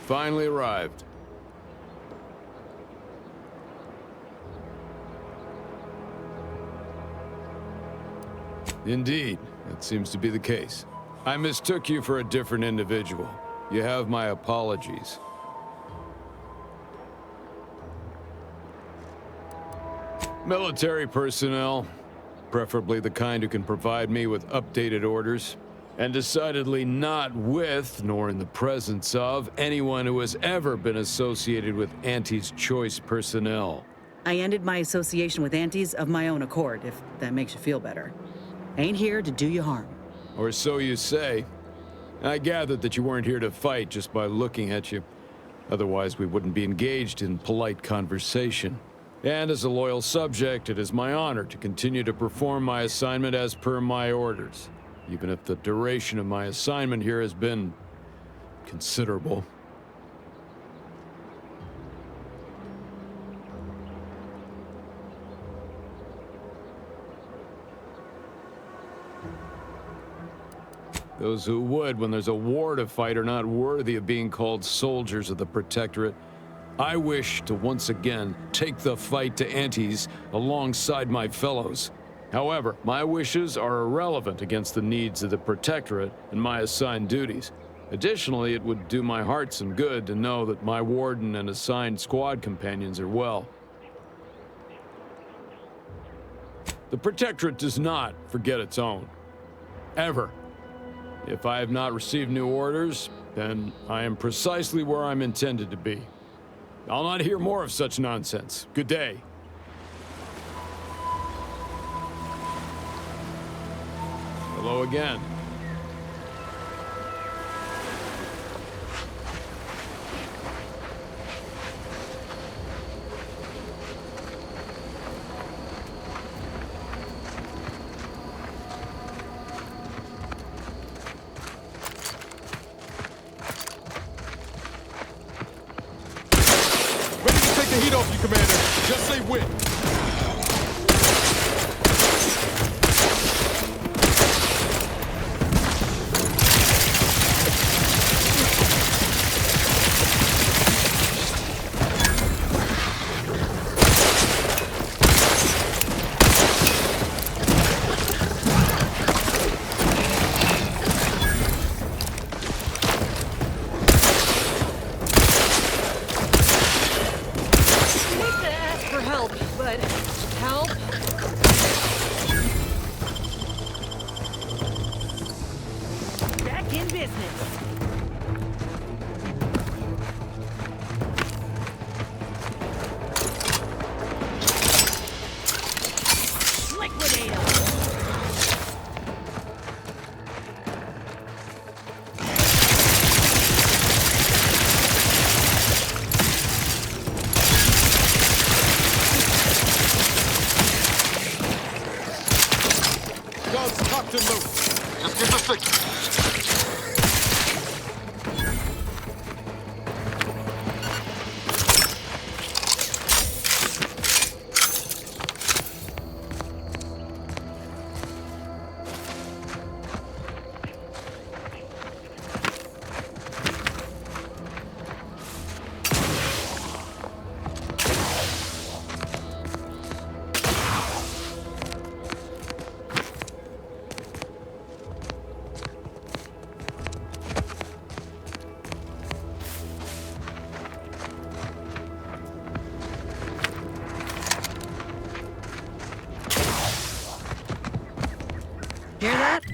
finally arrived. Indeed, that seems to be the case. I mistook you for a different individual. You have my apologies. Military personnel, preferably the kind who can provide me with updated orders, and decidedly not with, nor in the presence of, anyone who has ever been associated with Auntie's Choice personnel. I ended my association with Antes of my own accord, if that makes you feel better. Ain't here to do you harm. Or so you say. I gathered that you weren't here to fight just by looking at you. Otherwise, we wouldn't be engaged in polite conversation. And as a loyal subject, it is my honor to continue to perform my assignment as per my orders, even if the duration of my assignment here has been considerable. Those who would, when there's a war to fight, are not worthy of being called soldiers of the Protectorate. I wish to once again take the fight to Antes alongside my fellows. However, my wishes are irrelevant against the needs of the Protectorate and my assigned duties. Additionally, it would do my heart some good to know that my warden and assigned squad companions are well. The Protectorate does not forget its own. Ever. If I have not received new orders, then I am precisely where I'm intended to be. I'll not hear more of such nonsense. Good day. Hello again. Take the heat off you, Commander. Just say when. Just give the signal. Hear that?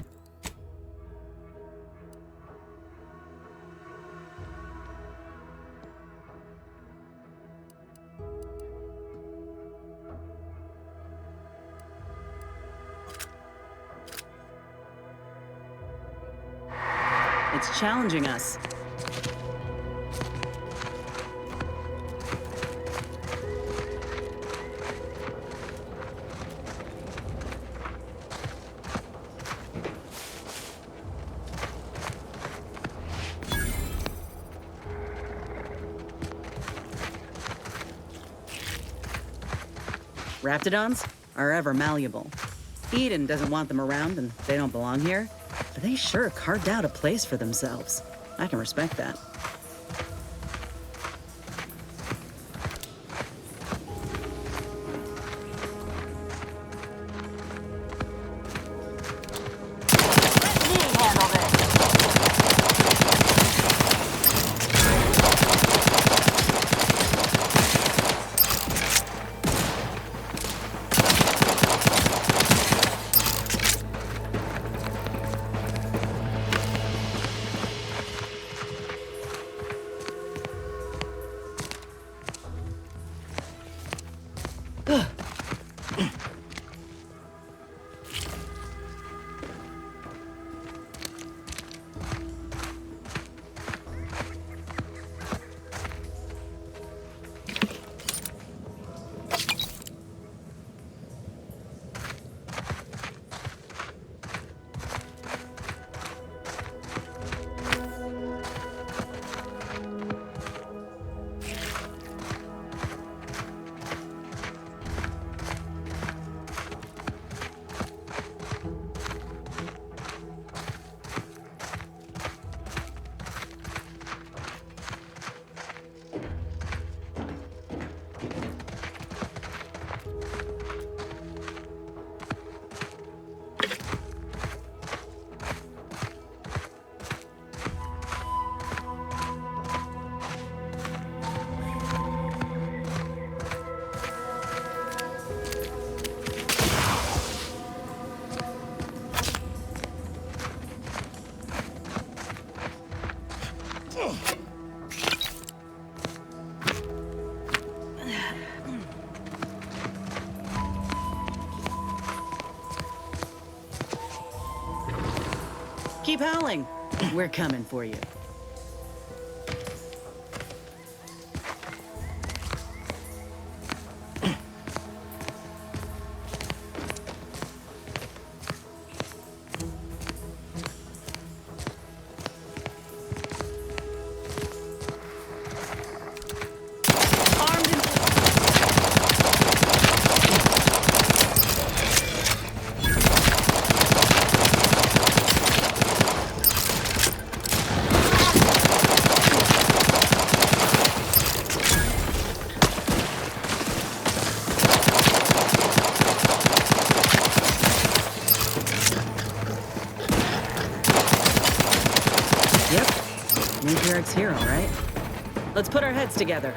It's challenging us. Raptidons are ever malleable. Eden doesn't want them around and they don't belong here, but they sure carved out a place for themselves. I can respect that. Keep howling. We're coming for you. Yep. Matriarch's here, all right? Let's put our heads together.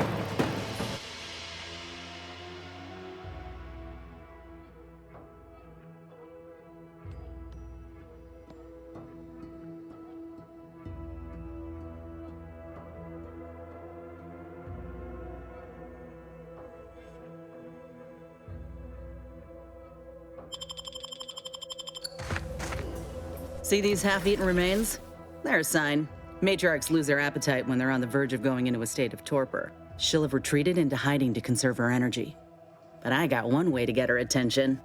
See these half-eaten remains? They're a sign. Matriarchs lose their appetite when they're on the verge of going into a state of torpor. She'll have retreated into hiding to conserve her energy. But I got one way to get her attention.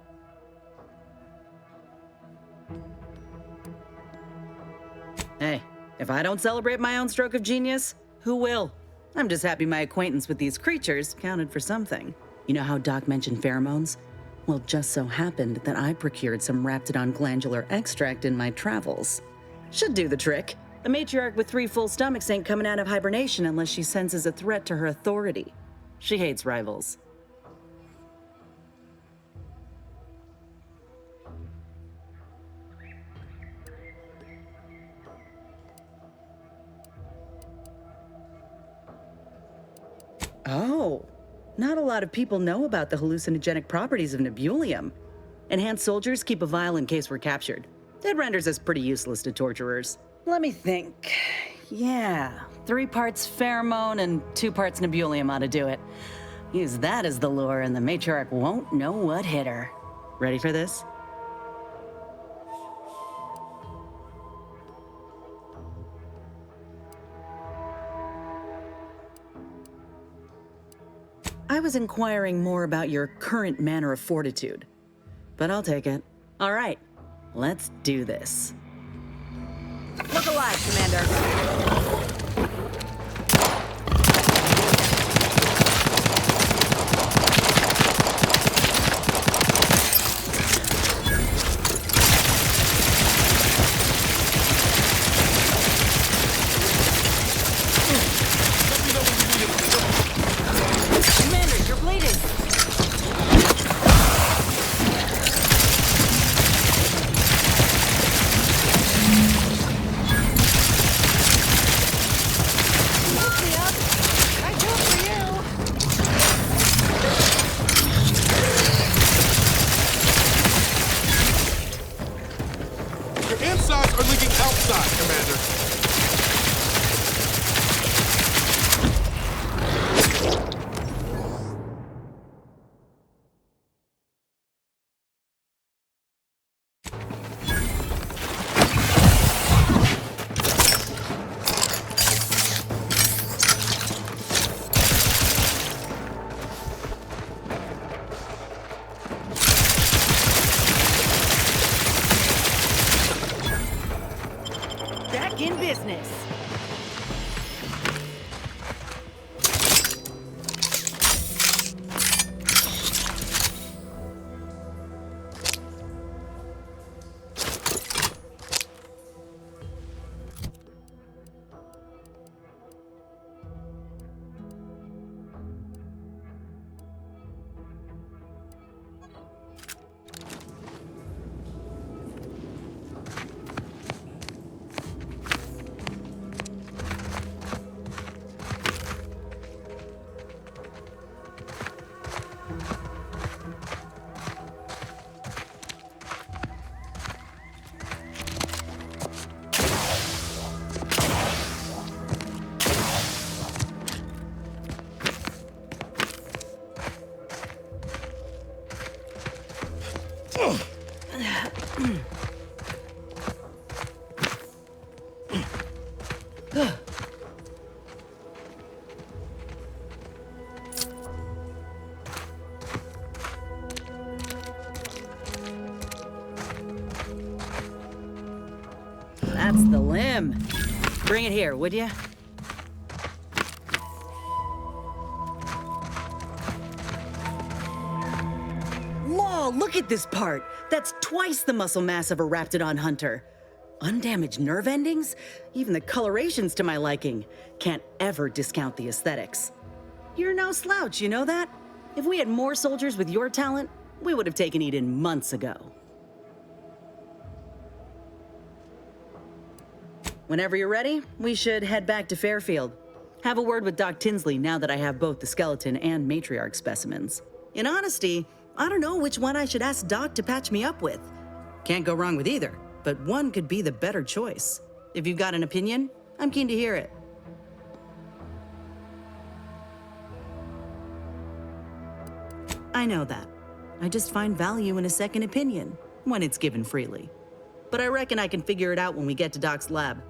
Hey, if I don't celebrate my own stroke of genius, who will? I'm just happy my acquaintance with these creatures counted for something. You know how Doc mentioned pheromones? Well, just so happened that I procured some Raptidon glandular extract in my travels. Should do the trick. A matriarch with 3 full stomachs ain't coming out of hibernation unless she senses a threat to her authority. She hates rivals. Oh, not a lot of people know about the hallucinogenic properties of Nebulium. Enhanced soldiers keep a vial in case we're captured. It renders us pretty useless to torturers. Let me think. Yeah, 3 parts pheromone and 2 parts Nebulium ought to do it. Use that as the lure and the matriarch won't know what hit her. Ready for this? I was inquiring more about your current manner of fortitude, but I'll take it. All right, let's do this. Look alive, Commander. Commander, you're bleeding. Your insides are leaking outside, Commander. back in business. That's the limb. Bring it here, would you? Law, look at this part. That's twice the muscle mass of a Raptidon hunter. Undamaged nerve endings? Even the coloration's to my liking. Can't ever discount the aesthetics. You're no slouch, you know that? If we had more soldiers with your talent, we would have taken Eden months ago. Whenever you're ready, we should head back to Fairfield. Have a word with Doc Tinsley now that I have both the skeleton and matriarch specimens. In honesty, I don't know which one I should ask Doc to patch me up with. Can't go wrong with either, but one could be the better choice. If you've got an opinion, I'm keen to hear it. I know that. I just find value in a second opinion, when it's given freely. But I reckon I can figure it out when we get to Doc's lab.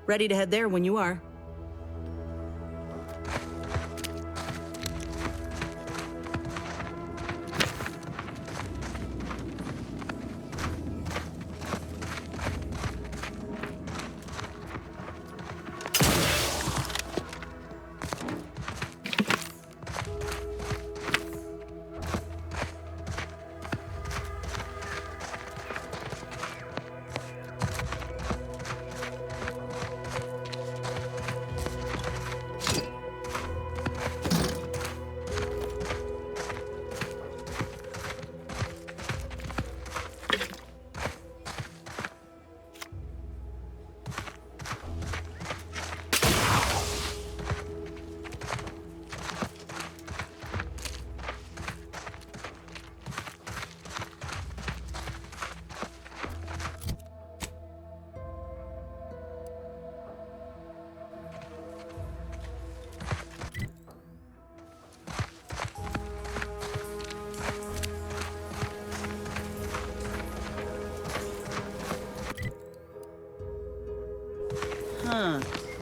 Ready to head there when you are.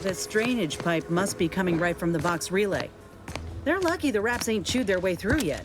This drainage pipe must be coming right from the Vox relay. They're lucky the Raps ain't chewed their way through yet.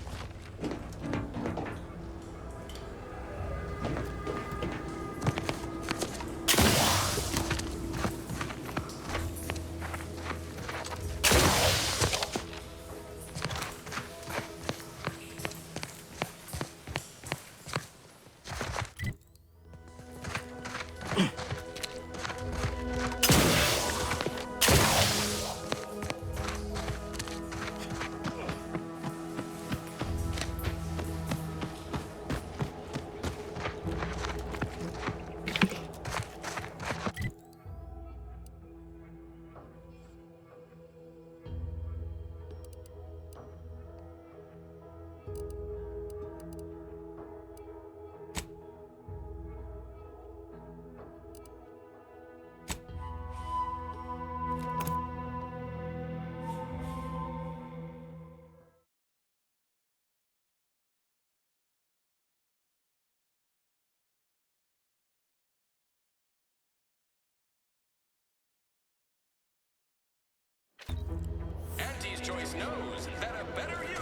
Auntie's Choice knows that a better you.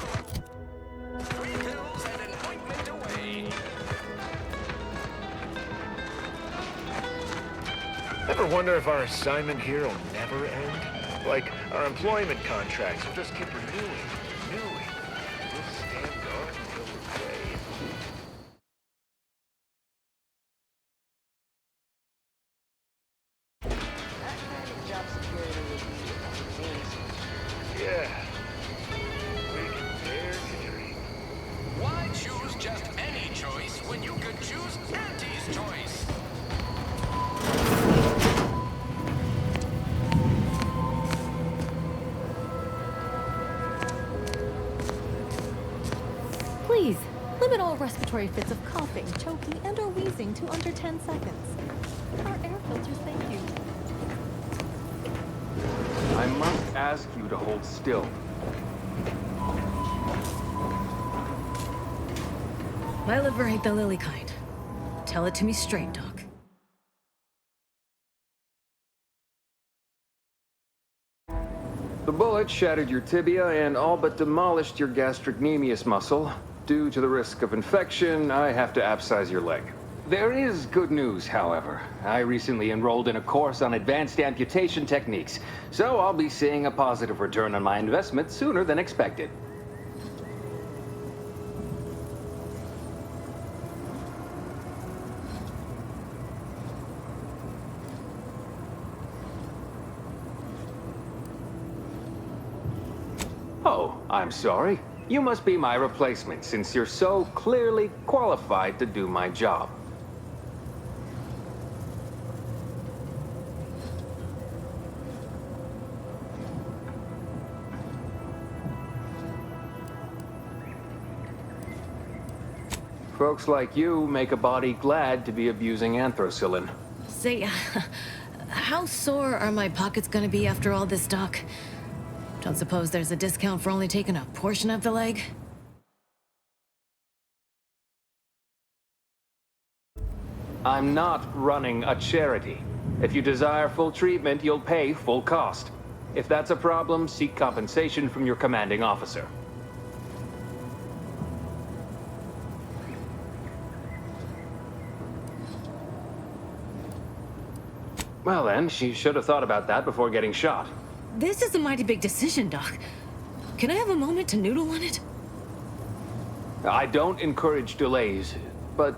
3 pills and an ointment away. ever wonder if our assignment here will never end? Like, our employment contracts will just keep renewing, renewing. We'll stand guard until we're paid. That kind of job security would be amazing. Yeah. We can dare to dream. Why choose just any choice when you could choose Auntie's choice? Please, limit all respiratory fits of coughing, choking, and or wheezing to under 10 seconds. Our air filters thank you. I must ask you to hold still. My liver ain't the lily kind. Tell it to me straight, Doc. The bullet shattered your tibia and all but demolished your gastrocnemius muscle. Due to the risk of infection, I have to abscise your leg. There is good news, however. I recently enrolled in a course on advanced amputation techniques, so I'll be seeing a positive return on my investment sooner than expected. Oh, I'm sorry. You must be my replacement, since you're so clearly qualified to do my job. Folks like you make a body glad to be abusing anthracillin. Say, how sore are my pockets gonna be after all this, Doc? Don't suppose there's a discount for only taking a portion of the leg? I'm not running a charity. If you desire full treatment, you'll pay full cost. If that's a problem, seek compensation from your commanding officer. Well then, she should have thought about that before getting shot. This is a mighty big decision, Doc. Can I have a moment to noodle on it? I don't encourage delays, but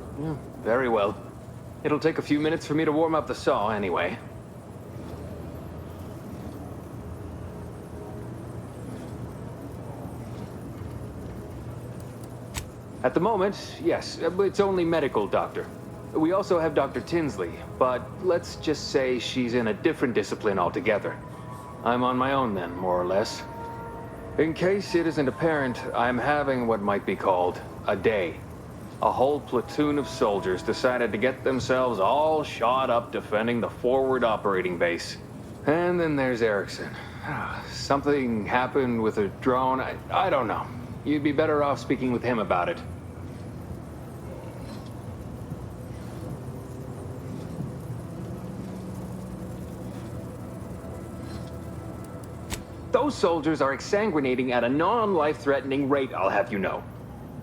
very well. It'll take a few minutes for me to warm up the saw anyway. At the moment, yes, it's only medical, Doctor. We also have Dr. Tinsley, but let's just say she's in a different discipline altogether. I'm on my own then, more or less. In case it isn't apparent, I'm having what might be called a day. A whole platoon of soldiers decided to get themselves all shot up defending the forward operating base. And then there's Erickson. Something happened with a drone. I don't know. You'd be better off speaking with him about it. Those soldiers are exsanguinating at a non-life-threatening rate, I'll have you know.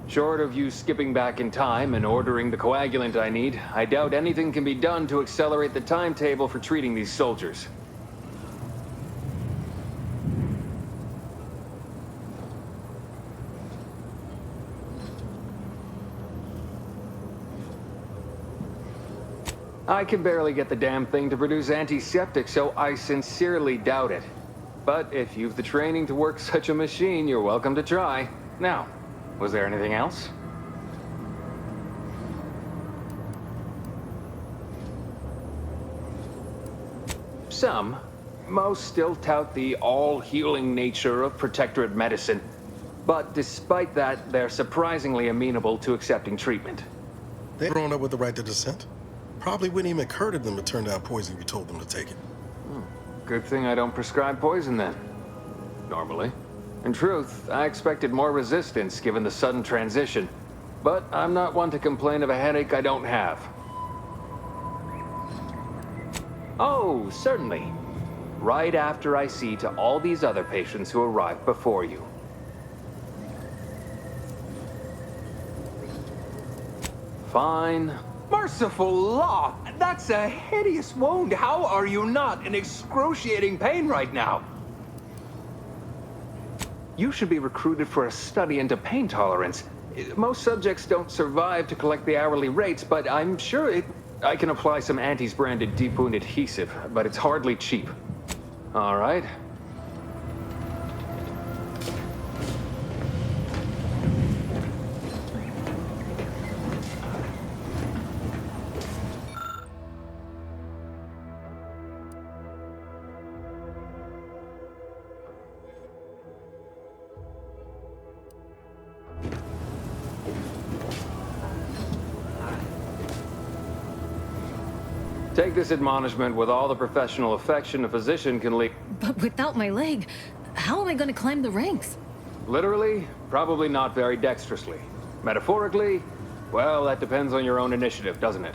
Short of you skipping back in time and ordering the coagulant I need, I doubt anything can be done to accelerate the timetable for treating these soldiers. I can barely get the damn thing to produce antiseptic, so I sincerely doubt it. But if you've the training to work such a machine, you're welcome to try. Now, was there anything else? Some. Most still tout the all-healing nature of Protectorate medicine. But despite that, they're surprisingly amenable to accepting treatment. They've grown up with the right to dissent. Probably wouldn't even occur to them to turn down poison if you told them to take it. Good thing I don't prescribe poison then. Normally. In truth, I expected more resistance given the sudden transition. But I'm not one to complain of a headache I don't have. Oh, certainly. Right after I see to all these other patients who arrived before you. Fine. Merciful law! That's a hideous wound. How are you not in excruciating pain right now? You should be recruited for a study into pain tolerance. Most subjects don't survive to collect the hourly rates, but I'm sure I can apply some Antes branded deep wound adhesive, but it's hardly cheap. All right. Take this admonishment with all the professional affection a physician can leave. But without my leg, how am I going to climb the ranks? Literally, probably not very dexterously. Metaphorically, well, that depends on your own initiative, doesn't it?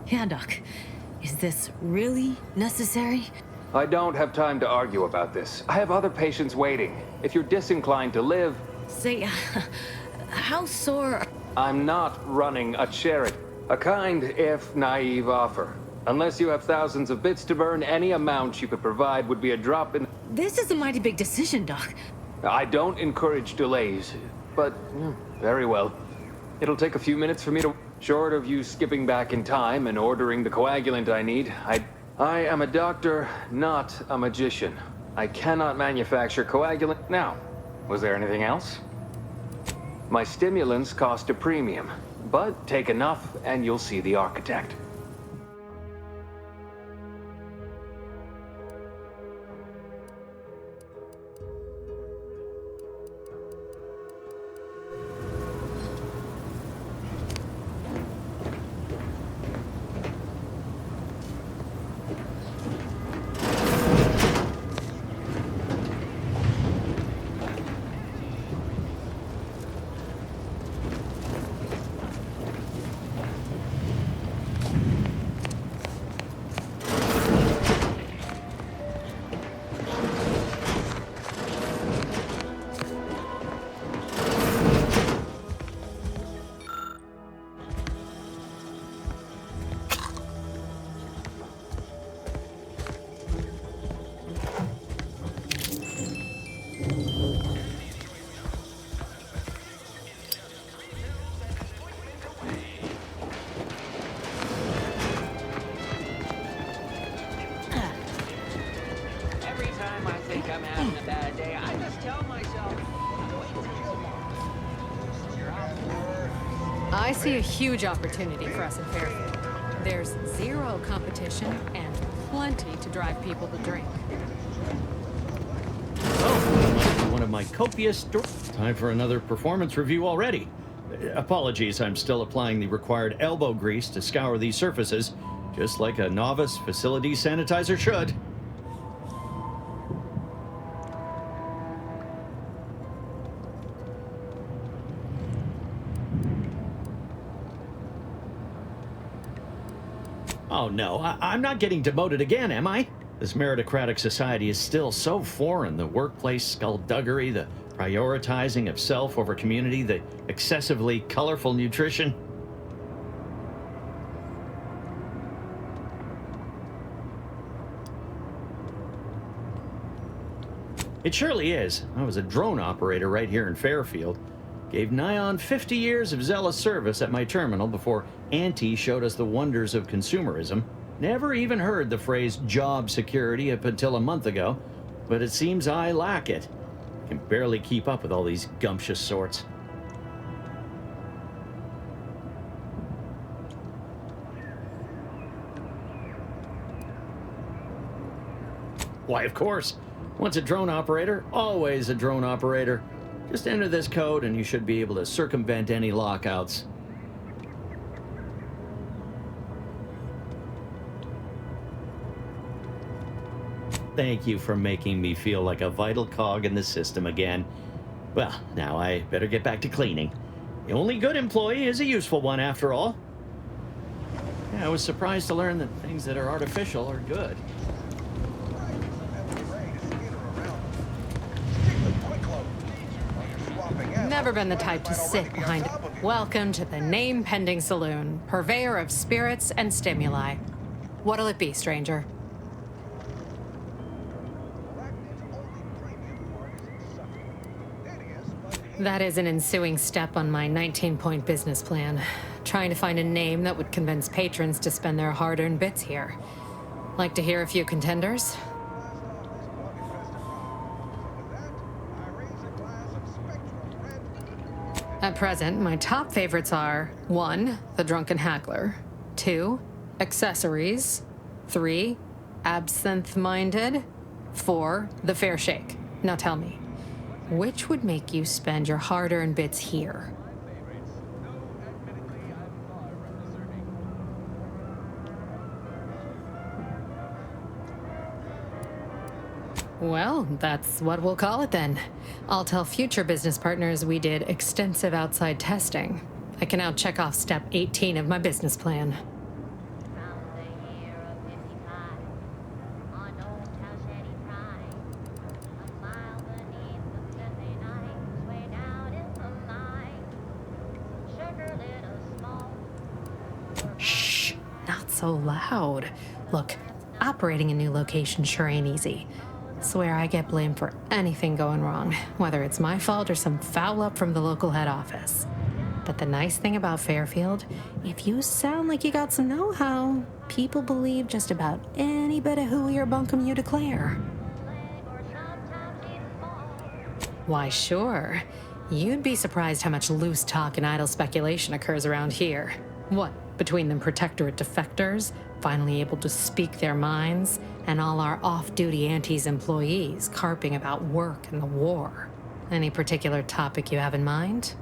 Yeah, Doc. Is this really necessary? I don't have time to argue about this. I have other patients waiting. If you're disinclined to live... Say, how sore... I'm not running a charity. A kind, if naive offer. Unless you have thousands of bits to burn, any amount you could provide would be a drop in... This is a mighty big decision, Doc. I don't encourage delays, but very well. It'll take a few minutes for me to... Short of you skipping back in time and ordering the coagulant I need, I am a doctor, not a magician. I cannot manufacture coagulant. Now, was there anything else? My stimulants cost a premium, but take enough and you'll see the architect. I'm having a bad day, I just tell myself, wait till tomorrow. I see a huge opportunity for us in Fairfield. There's zero competition and plenty to drive people to drink. Oh, one of my copious... Time for another performance review already. Apologies, I'm still applying the required elbow grease to scour these surfaces, just like a novice facility sanitizer should. Oh no, I'm not getting demoted again, am I? This meritocratic society is still so foreign. The workplace skullduggery, the prioritizing of self over community, the excessively colorful nutrition. It surely is. I was a drone operator right here in Fairfield. Gave nigh on 50 years of zealous service at my terminal before Auntie showed us the wonders of consumerism. Never even heard the phrase job security up until a month ago, but it seems I lack it. I can barely keep up with all these gumptious sorts. Why, of course. Once a drone operator, always a drone operator. Just enter this code and you should be able to circumvent any lockouts. Thank you for making me feel like a vital cog in the system again. Well, now I better get back to cleaning. The only good employee is a useful one after all. Yeah, I was surprised to learn that things that are artificial are good. Never never been the type to sit behind it. Welcome to the name-pending saloon, purveyor of spirits and stimuli. What'll it be, stranger? That is an ensuing step on my 19-point business plan. Trying to find a name that would convince patrons to spend their hard-earned bits here. Like to hear a few contenders? At present, my top favorites are 1. The Drunken Hackler, 2. Accessories, 3. Absinthe-Minded, 4. The Fair Shake. Now tell me, which would make you spend your hard-earned bits here? Well, that's what we'll call it then. I'll tell future business partners we did extensive outside testing. I can now check off step 18 of my business plan. Shh, not so loud. Look, operating a new location sure ain't easy. Swear I get blamed for anything going wrong, whether it's my fault or some foul up from the local head office. But the nice thing about Fairfield, if you sound like you got some know-how, people believe just about any bit of hooey or bunkum you declare. Why, sure. You'd be surprised how much loose talk and idle speculation occurs around here. What, between the Protectorate defectors, finally able to speak their minds, and all our off-duty Antes employees carping about work and the war. Any particular topic you have in mind?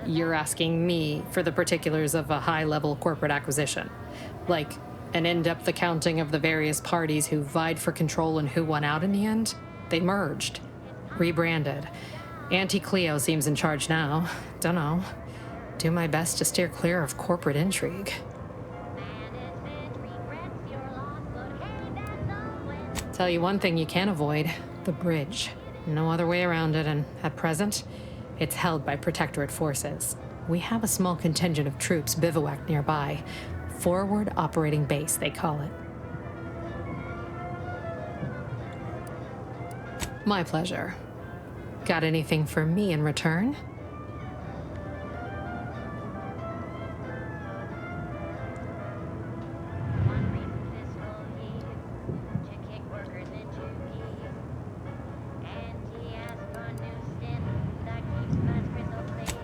You're asking me for the particulars of a high-level corporate acquisition. Like an in-depth accounting of the various parties who vied for control and who won out in the end? They merged. Rebranded. Auntie Cleo seems in charge now. Dunno. Do my best to steer clear of corporate intrigue. Tell you one thing you can't avoid. The bridge. No other way around it, and at present, it's held by Protectorate forces. We have a small contingent of troops bivouacked nearby. Forward Operating Base, they call it. My pleasure. Got anything for me in return?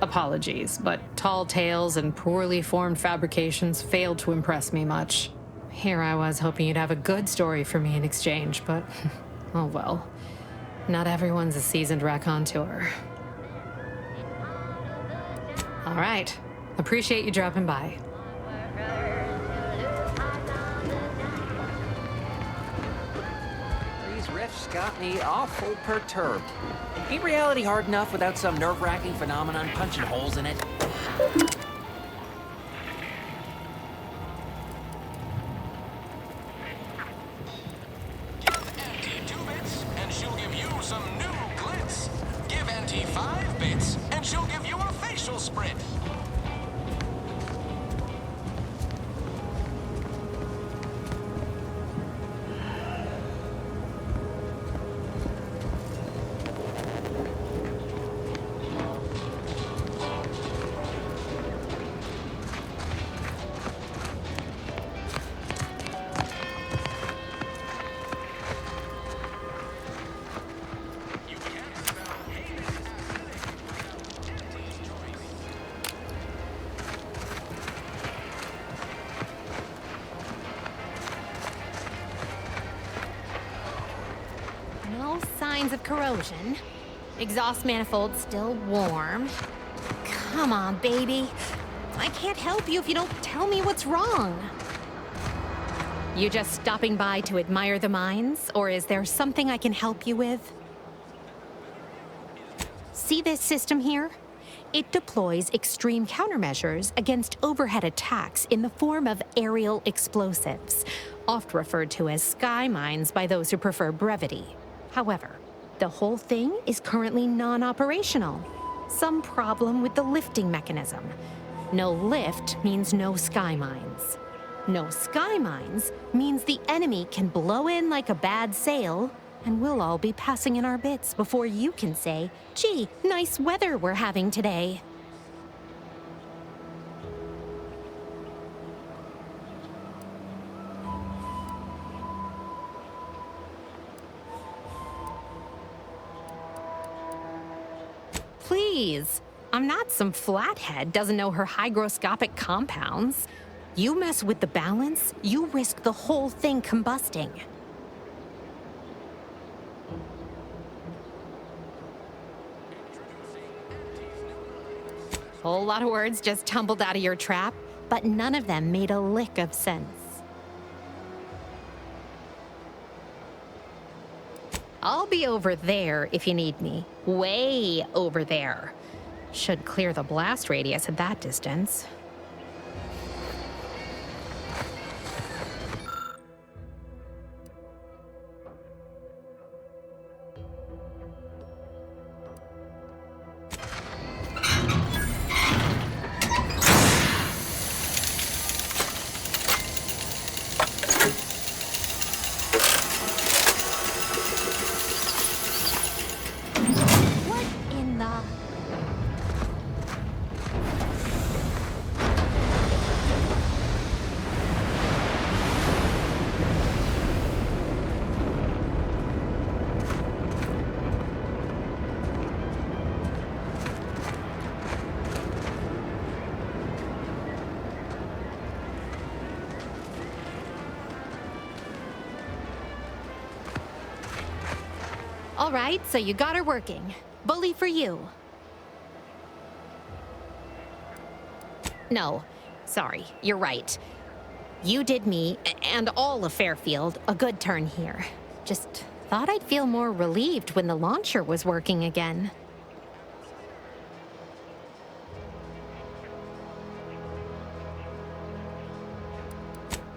Apologies, but tall tales and poorly formed fabrications failed to impress me much. Here I was hoping you'd have a good story for me in exchange, but oh well. Not everyone's a seasoned raconteur. All right. Appreciate you dropping by. These riffs got me awful perturbed. Ain't reality hard enough without some nerve-wracking phenomenon punching holes in it? Give Auntie 2 bits, and she'll give you some new glitz. Give Auntie 5 bits, and she'll give you a facial sprint. No signs of corrosion. Exhaust manifold still warm. Come on, baby. I can't help you if you don't tell me what's wrong. You just stopping by to admire the mines, or is there something I can help you with? See this system here? It deploys extreme countermeasures against overhead attacks in the form of aerial explosives, oft referred to as sky mines by those who prefer brevity. However, the whole thing is currently non-operational. Some problem with the lifting mechanism. No lift means no sky mines. No sky mines means the enemy can blow in like a bad sail, and we'll all be passing in our bits before you can say, "Gee, nice weather we're having today." Please, I'm not some flathead doesn't know her hygroscopic compounds. You mess with the balance, you risk the whole thing combusting. Whole lot of words just tumbled out of your trap, but none of them made a lick of sense. I'll be over there if you need me. Way over there. Should clear the blast radius at that distance. All right, so you got her working. Bully for you. No, sorry, you're right. You did me, and all of Fairfield, a good turn here. Just thought I'd feel more relieved when the launcher was working again.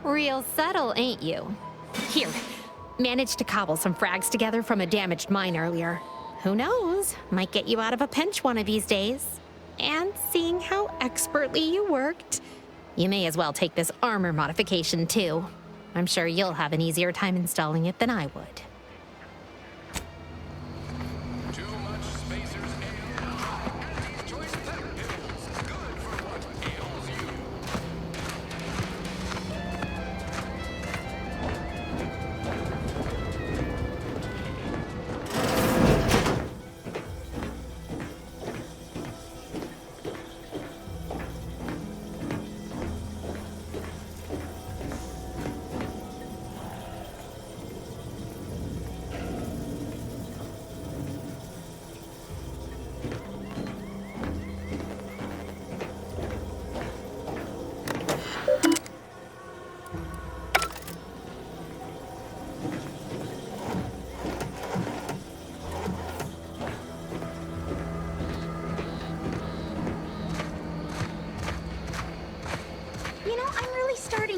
Real subtle, ain't you? Here. Managed to cobble some frags together from a damaged mine earlier. Who knows? Might get you out of a pinch one of these days. And seeing how expertly you worked, you may as well take this armor modification too. I'm sure you'll have an easier time installing it than I would.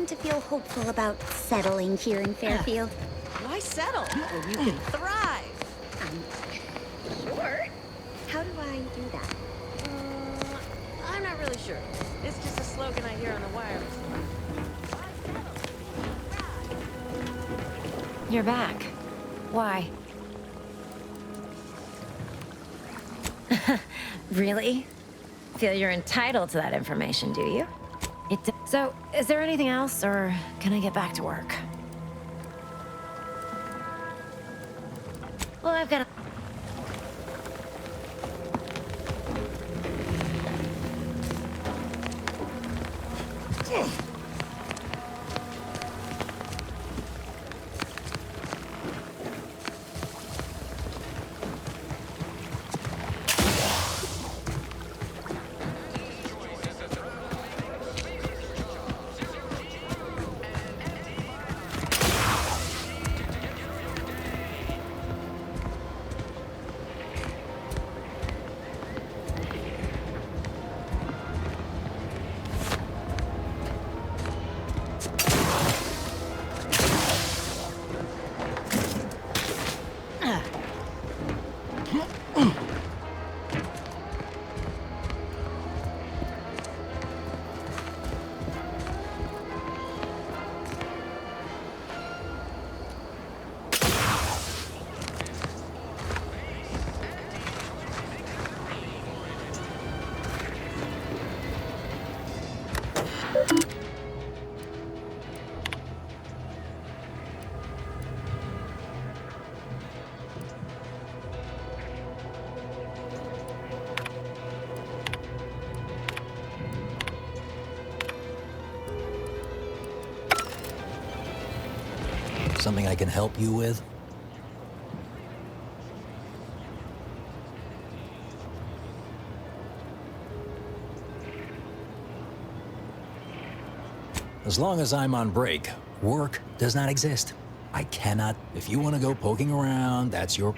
To feel hopeful about settling here in Fairfield. Why settle when you can thrive? Sure. How do I do that? I'm not really sure. It's just a slogan I hear on the wireless. You're back. Why? Really? Feel you're entitled to that information, do you? So, is there anything else, or can I get back to work? Well, I've got a... Something I can help you with? As long as I'm on break, work does not exist. I cannot. If you want to go poking around, that's your...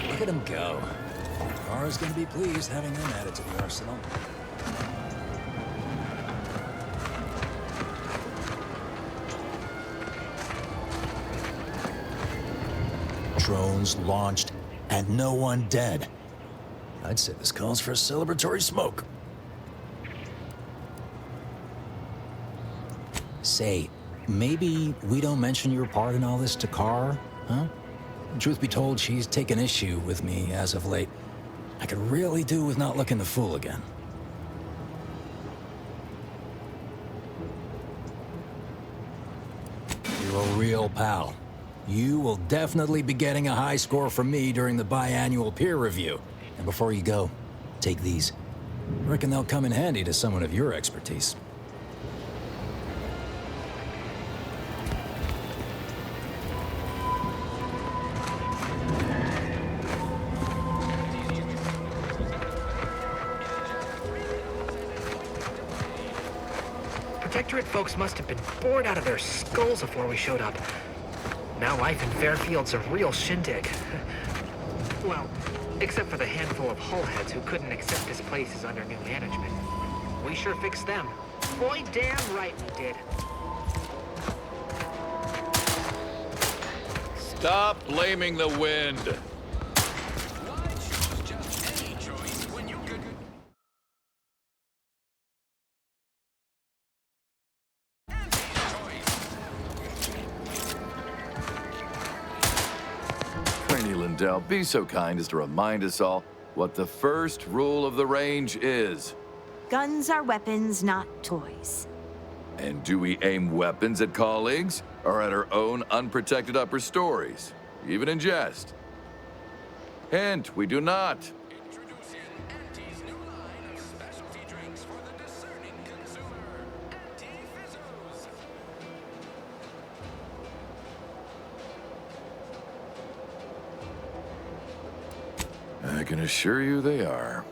Look at him go. Kara's gonna be pleased having him added to the arsenal. Drones launched, and no one dead. I'd say this calls for a celebratory smoke. Say, maybe we don't mention your part in all this to Kara, huh? Truth be told, she's taken issue with me as of late. I could really do with not looking the fool again. You're a real pal. You will definitely be getting a high score from me during the biannual peer review. And before you go, take these. I reckon they'll come in handy to someone of your expertise. Protectorate folks must have been bored out of their skulls before we showed up. Now life in Fairfield's a real shindig. Well, except for the handful of hull heads who couldn't accept this place is under new management. We sure fixed them. Boy, damn right we did. Stop blaming the wind. Lindell, be so kind as to remind us all what the first rule of the range is. Guns are weapons, not toys. And do we aim weapons at colleagues or at our own unprotected upper stories, even in jest? Hint, we do not. I can assure you they are.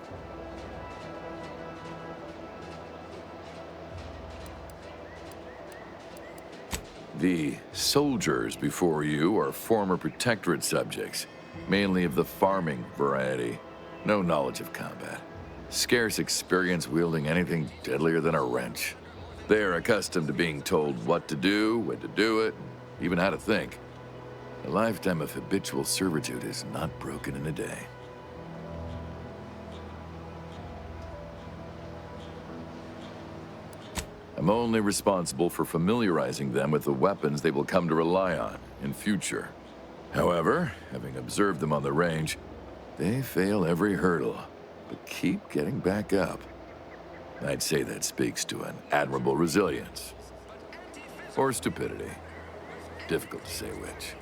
The soldiers before you are former Protectorate subjects, mainly of the farming variety. No knowledge of combat. Scarce experience wielding anything deadlier than a wrench. They are accustomed to being told what to do, when to do it, even how to think. A lifetime of habitual servitude is not broken in a day. I'm only responsible for familiarizing them with the weapons they will come to rely on in future. However, having observed them on the range, they fail every hurdle, but keep getting back up. I'd say that speaks to an admirable resilience. Or stupidity. Difficult to say which.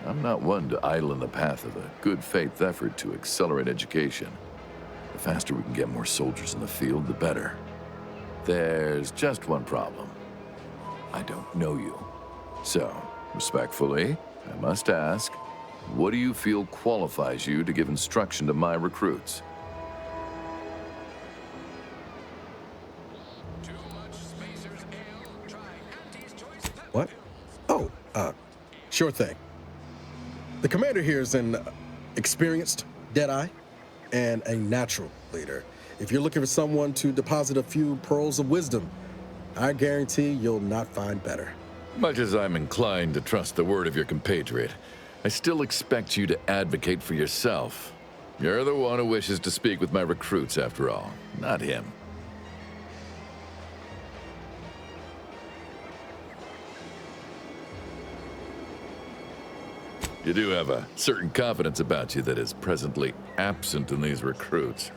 I'm not one to idle in the path of a good faith effort to accelerate education. The faster we can get more soldiers in the field, the better. There's just one problem. I don't know you. So, respectfully, I must ask, what do you feel qualifies you to give instruction to my recruits? What? Oh, sure thing. The commander here is an experienced Deadeye and a natural leader. If you're looking for someone to deposit a few pearls of wisdom, I guarantee you'll not find better. Much as I'm inclined to trust the word of your compatriot, I still expect you to advocate for yourself. You're the one who wishes to speak with my recruits, after all, not him. You do have a certain confidence about you that is presently absent in these recruits.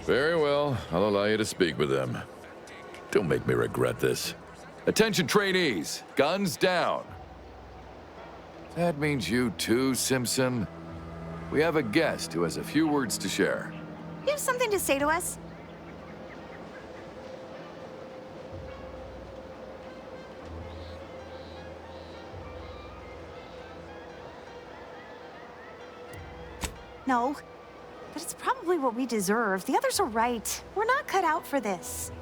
Very well, I'll allow you to speak with them. Don't make me regret this. Attention trainees, guns down. That means you too, Simpson. We have a guest who has a few words to share. You have something to say to us? No, but it's probably what we deserve. The others are right. We're not cut out for this.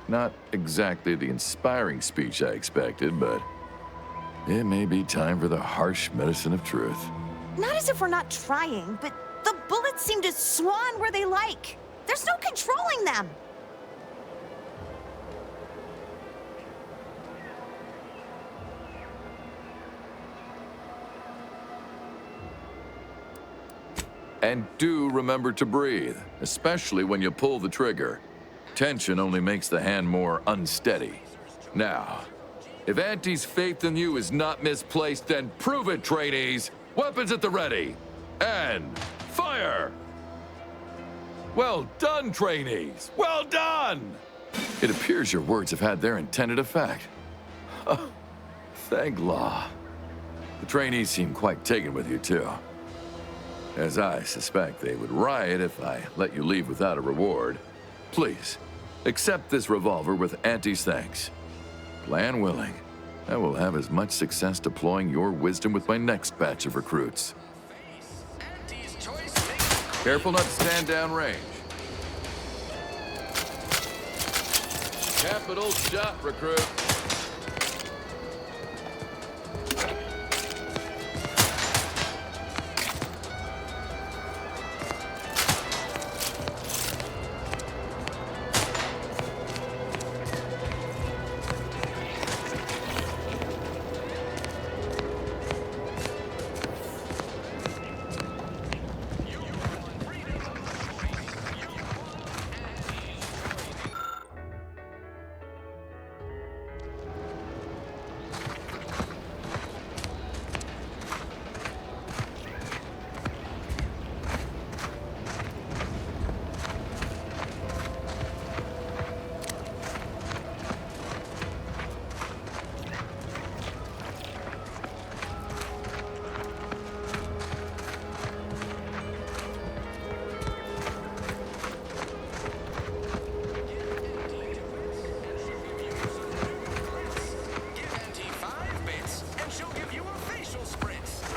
Not exactly the inspiring speech I expected, but it may be time for the harsh medicine of truth. Not as if we're not trying, but the bullets seem to swan where they like. There's no controlling them. And do remember to breathe, especially when you pull the trigger. Tension only makes the hand more unsteady. Now, if Auntie's faith in you is not misplaced, then prove it, trainees! Weapons at the ready! And fire! Well done, trainees! Well done! It appears your words have had their intended effect. Oh, thank law. The trainees seem quite taken with you, too. As I suspect they would riot if I let you leave without a reward. Please, accept this revolver with Auntie's thanks. Plan willing, I will have as much success deploying your wisdom with my next batch of recruits. Careful not to stand down range. Capital shot, recruit.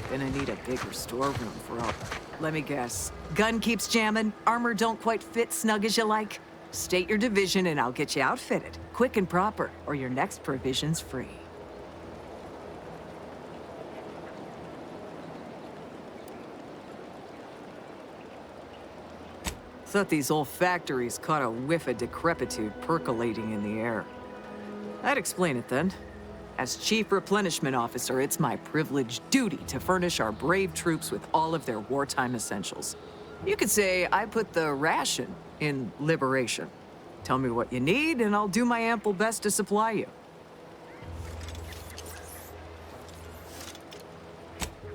Gonna need a bigger storeroom for all. Let me guess. Gun keeps jamming, armor don't quite fit snug as you like. State your division and I'll get you outfitted, quick and proper, or your next provision's free. Thought these old factories caught a whiff of decrepitude percolating in the air. I'd explain it then. As Chief Replenishment Officer, it's my privileged duty to furnish our brave troops with all of their wartime essentials. You could say I put the ration in liberation. Tell me what you need, and I'll do my ample best to supply you.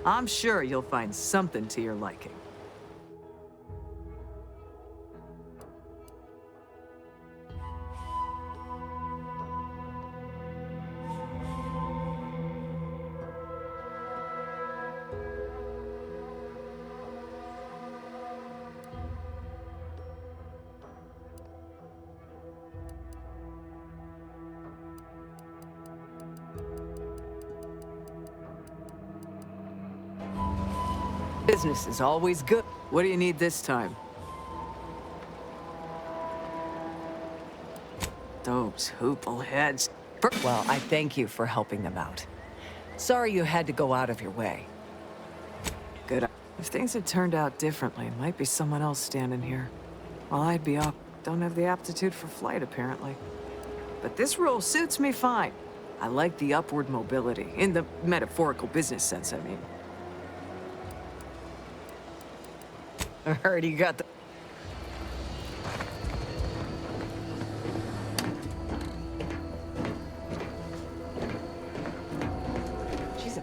I'm sure you'll find something to your liking. Business is always good. What do you need this time? Those hoople heads. Well, I thank you for helping them out. Sorry you had to go out of your way. Good. If things had turned out differently, it might be someone else standing here. Well, I'd be up. don't have the aptitude for flight, apparently. But this role suits me fine. I like the upward mobility, in the metaphorical business sense, I mean. I already got the... She's a...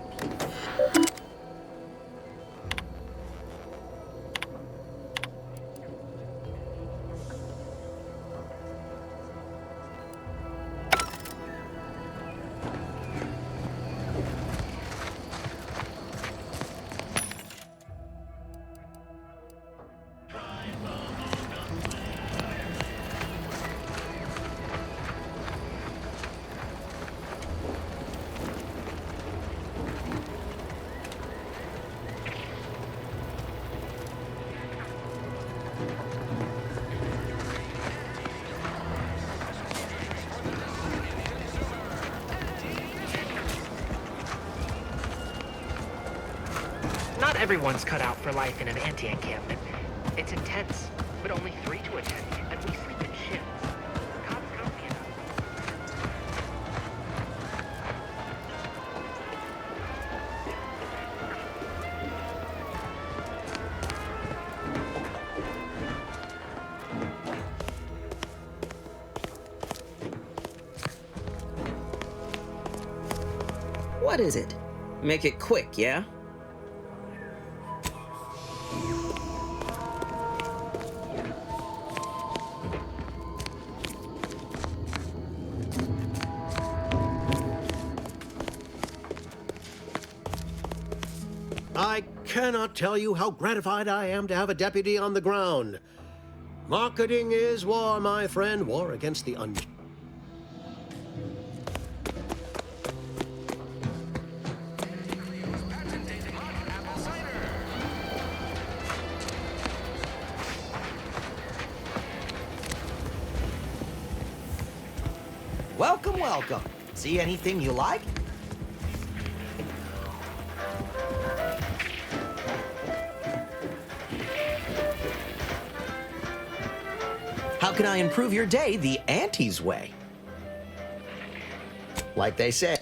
Not everyone's cut out for life in an anti-encampment. It's intense, but only 3 to attend, and we sleep in shifts. Cops count me enough. What is it? Make it quick, yeah? I cannot tell you how gratified I am to have a deputy on the ground. Marketing is war, my friend. War against the un... Welcome, welcome. See anything you like? How can I improve your day the Auntie's way? Like they said.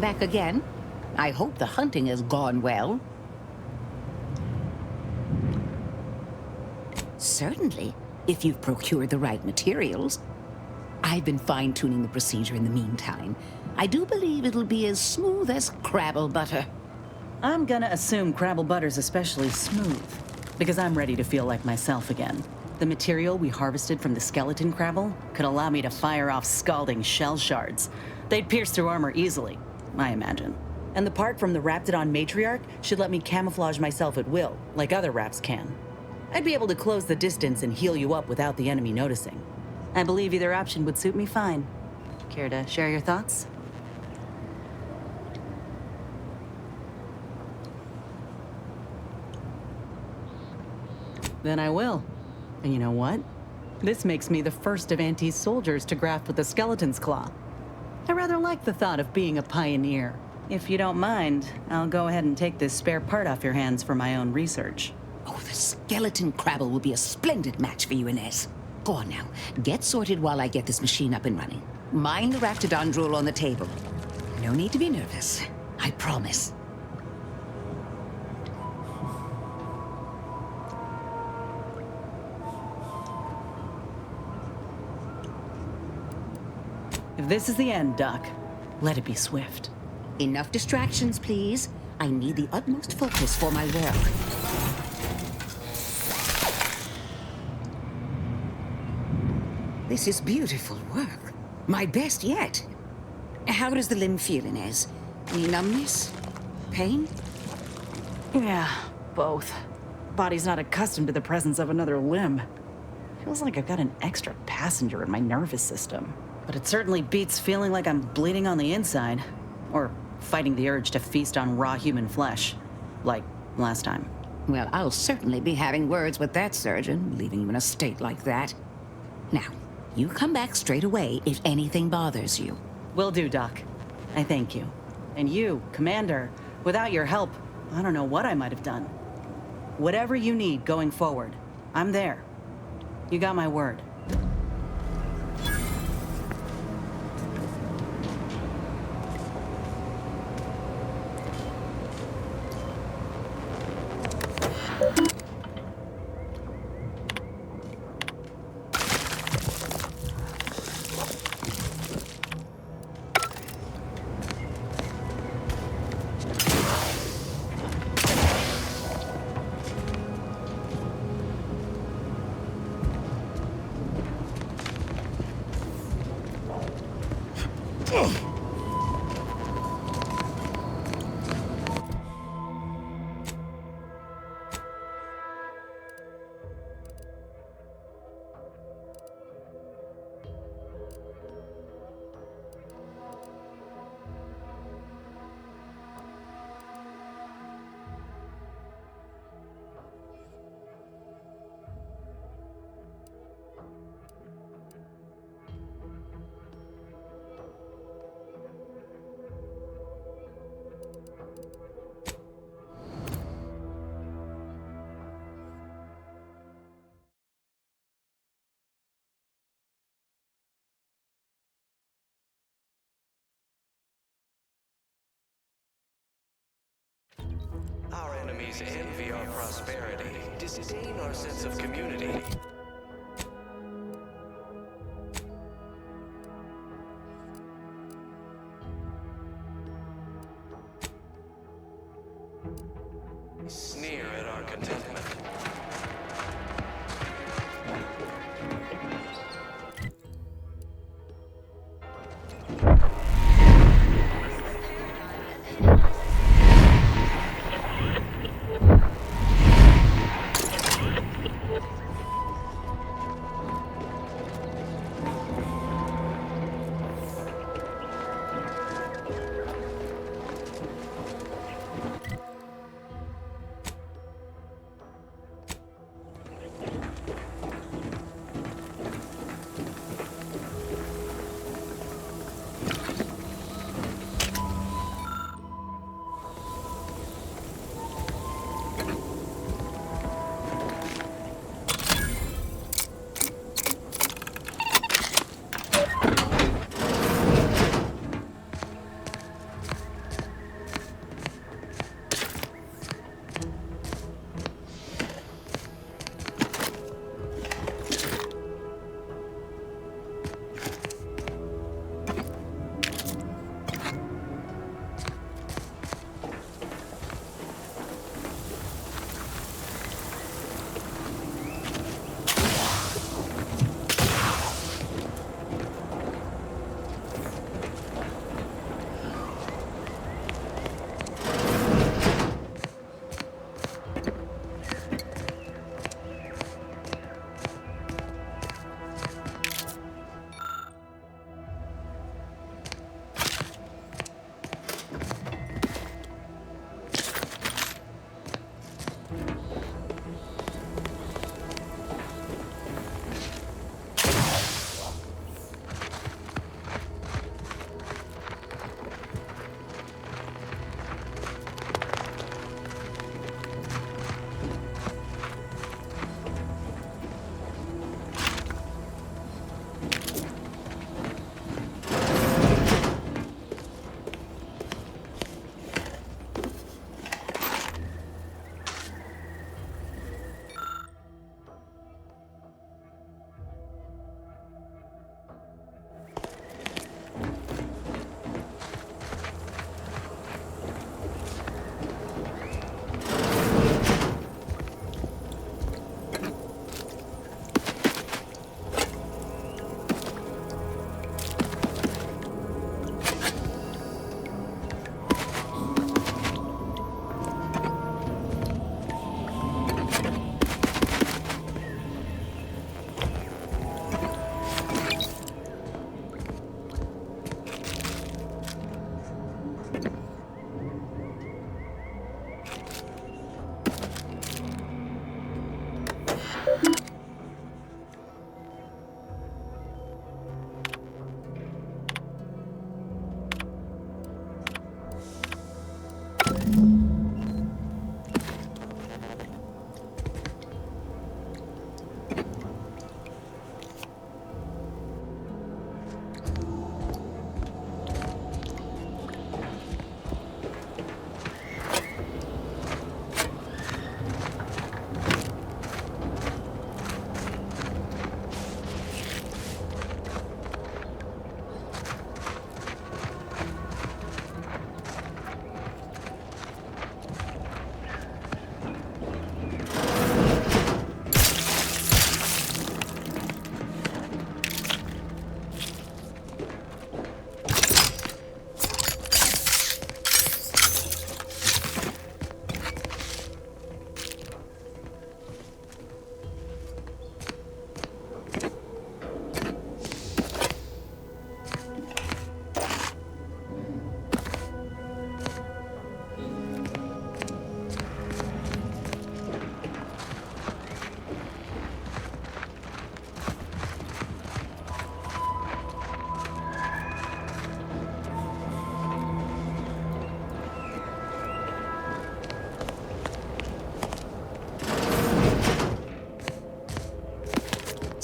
Back again? I hope the hunting has gone well. Certainly, if you've procured the right materials. I've been fine-tuning the procedure in the meantime. I do believe it'll be as smooth as Crabble butter. I'm gonna assume Crabble butter's especially smooth, because I'm ready to feel like myself again. The material we harvested from the skeleton Crabble could allow me to fire off scalding shell shards. They'd pierce through armor easily, I imagine. And the part from the Raptidon matriarch should let me camouflage myself at will, like other Raps can. I'd be able to close the distance and heal you up without the enemy noticing. I believe either option would suit me fine. Care to share your thoughts? Then I will. And you know what? This makes me the first of Auntie's soldiers to graft with the skeleton's claw. I rather like the thought of being a pioneer. If you don't mind, I'll go ahead and take this spare part off your hands for my own research. Oh, the skeleton Crabble will be a splendid match for you, Inez. Go on now. Get sorted while I get this machine up and running. Mind the Raptidon drool on the table. No need to be nervous. I promise. If this is the end, Doc, let it be swift. Enough distractions, please. I need the utmost focus for my work. This is beautiful work. My best yet. How does the limb feel, Inez? Any numbness? Pain? Yeah, both. Body's not accustomed to the presence of another limb. Feels like I've got an extra passenger in my nervous system. But it certainly beats feeling like I'm bleeding on the inside. Or fighting the urge to feast on raw human flesh. Like last time. Well, I'll certainly be having words with that surgeon, leaving you in a state like that. Now, you come back straight away if anything bothers you. Will do, Doc. I thank you. And you, Commander, without your help, I don't know what I might have done. Whatever you need going forward, I'm there. You got my word. Our enemies envy our prosperity, disdain our sense of community. Sneer at our contentment.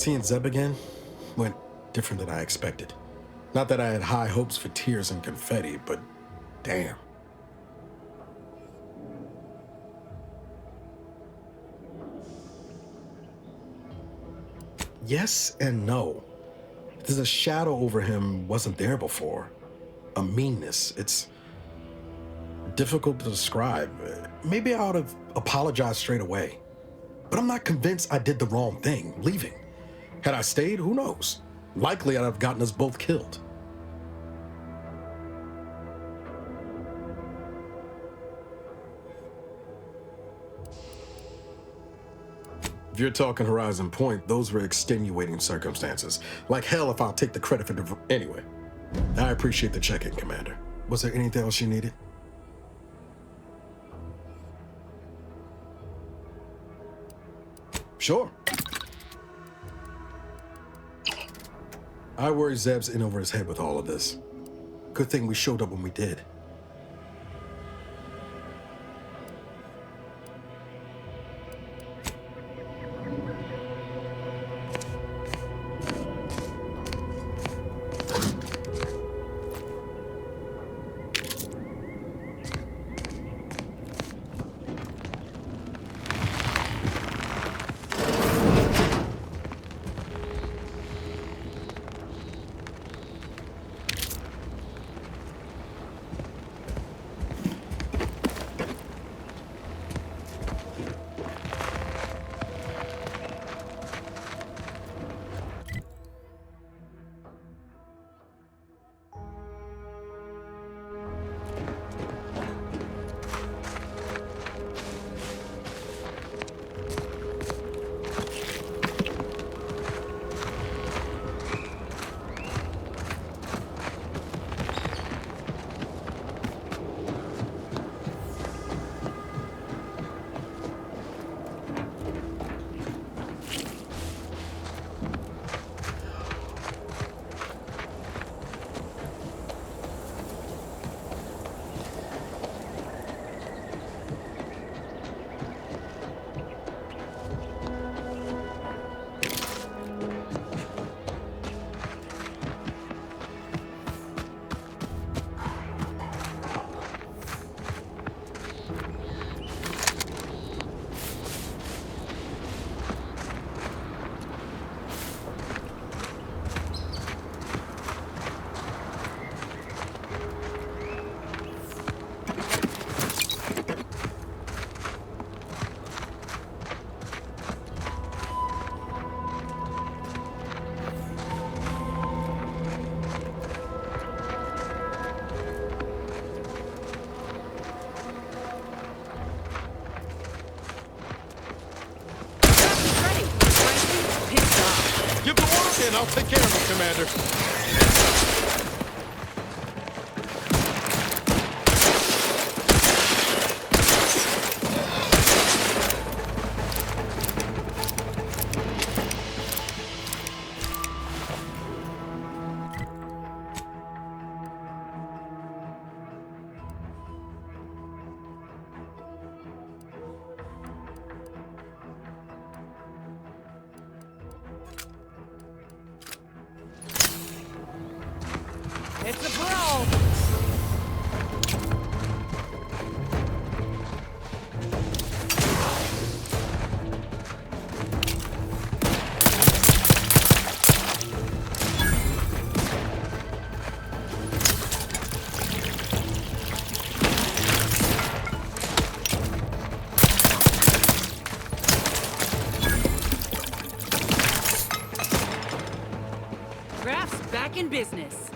Seeing Zeb again went different than I expected. Not that I had high hopes for tears and confetti, but damn. Yes and no. There's a shadow over him wasn't there before. A meanness. It's difficult to describe. Maybe I ought to apologize straight away. But I'm not convinced I did the wrong thing, leaving. Had I stayed, who knows? Likely I'd have gotten us both killed. If you're talking Horizon Point, those were extenuating circumstances. Like hell if I'll take the credit for the... Anyway, I appreciate the check-in, Commander. Was there anything else you needed? Sure. I worry Zeb's in over his head with all of this. Good thing we showed up when we did. I'll take care of it, Commander. It's a brawl! Raph's back in business.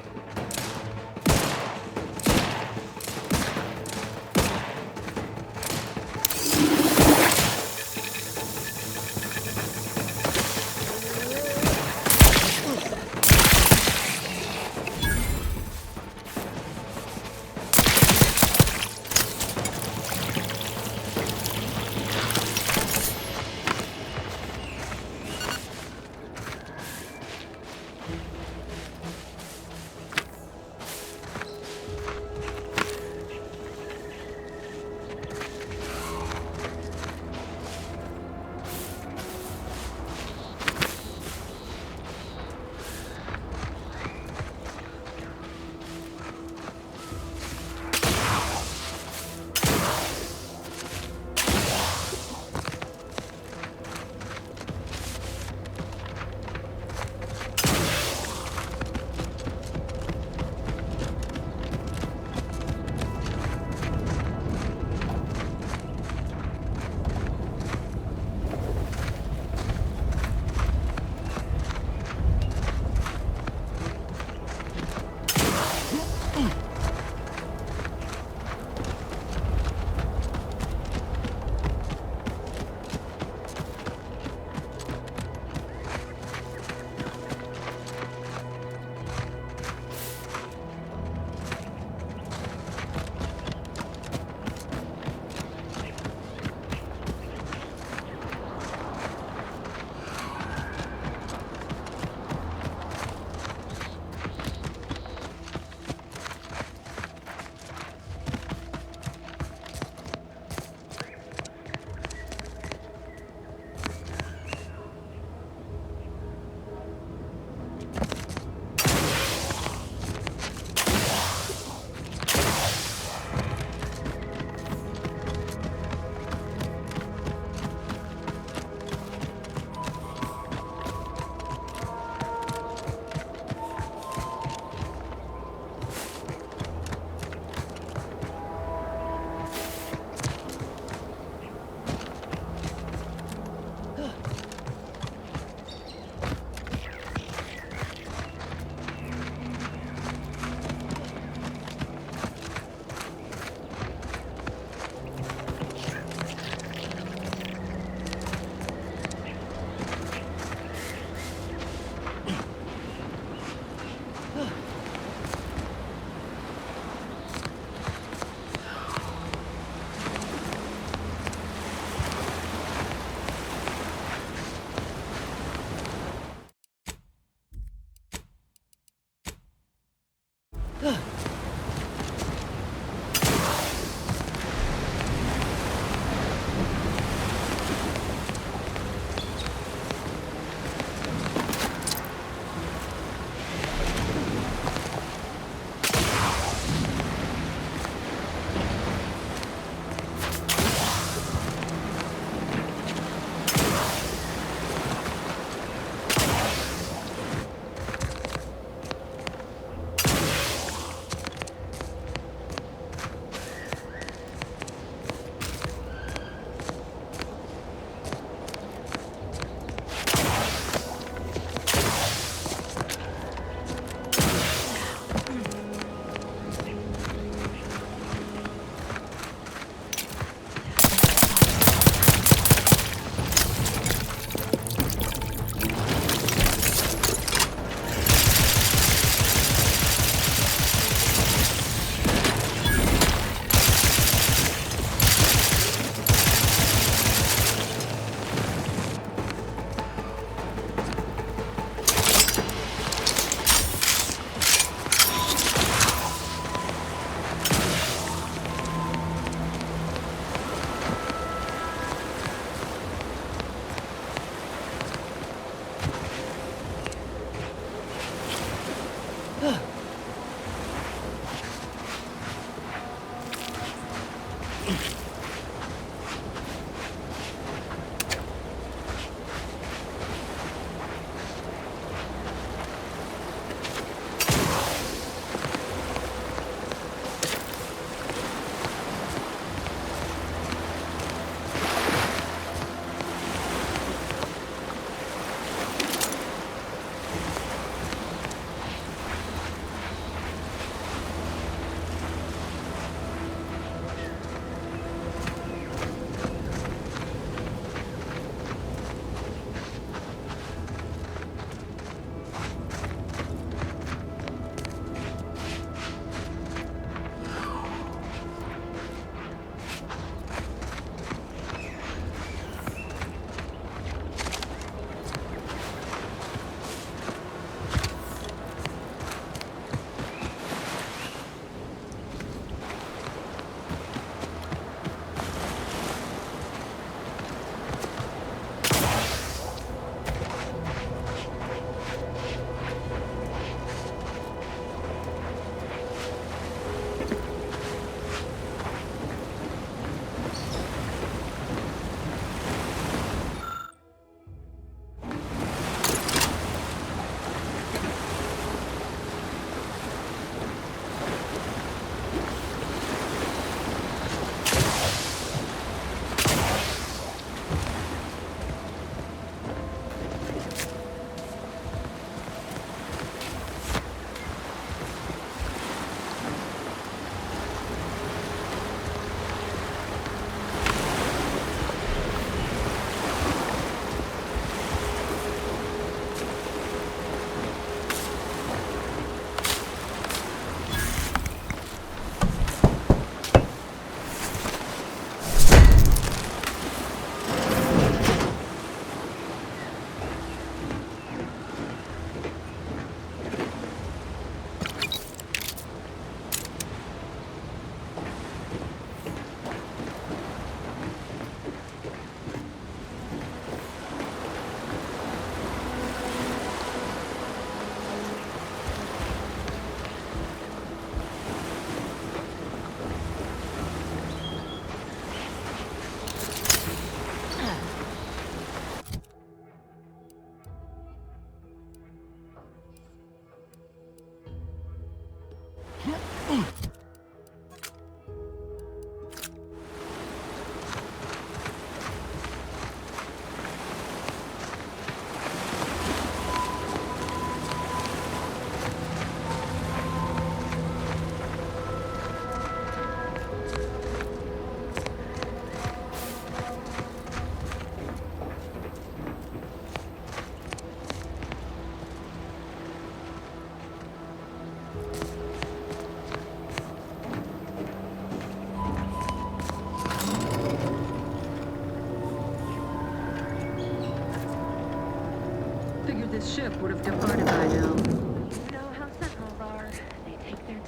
Figured this ship would have departed by now. You know how Sentinels are. They take their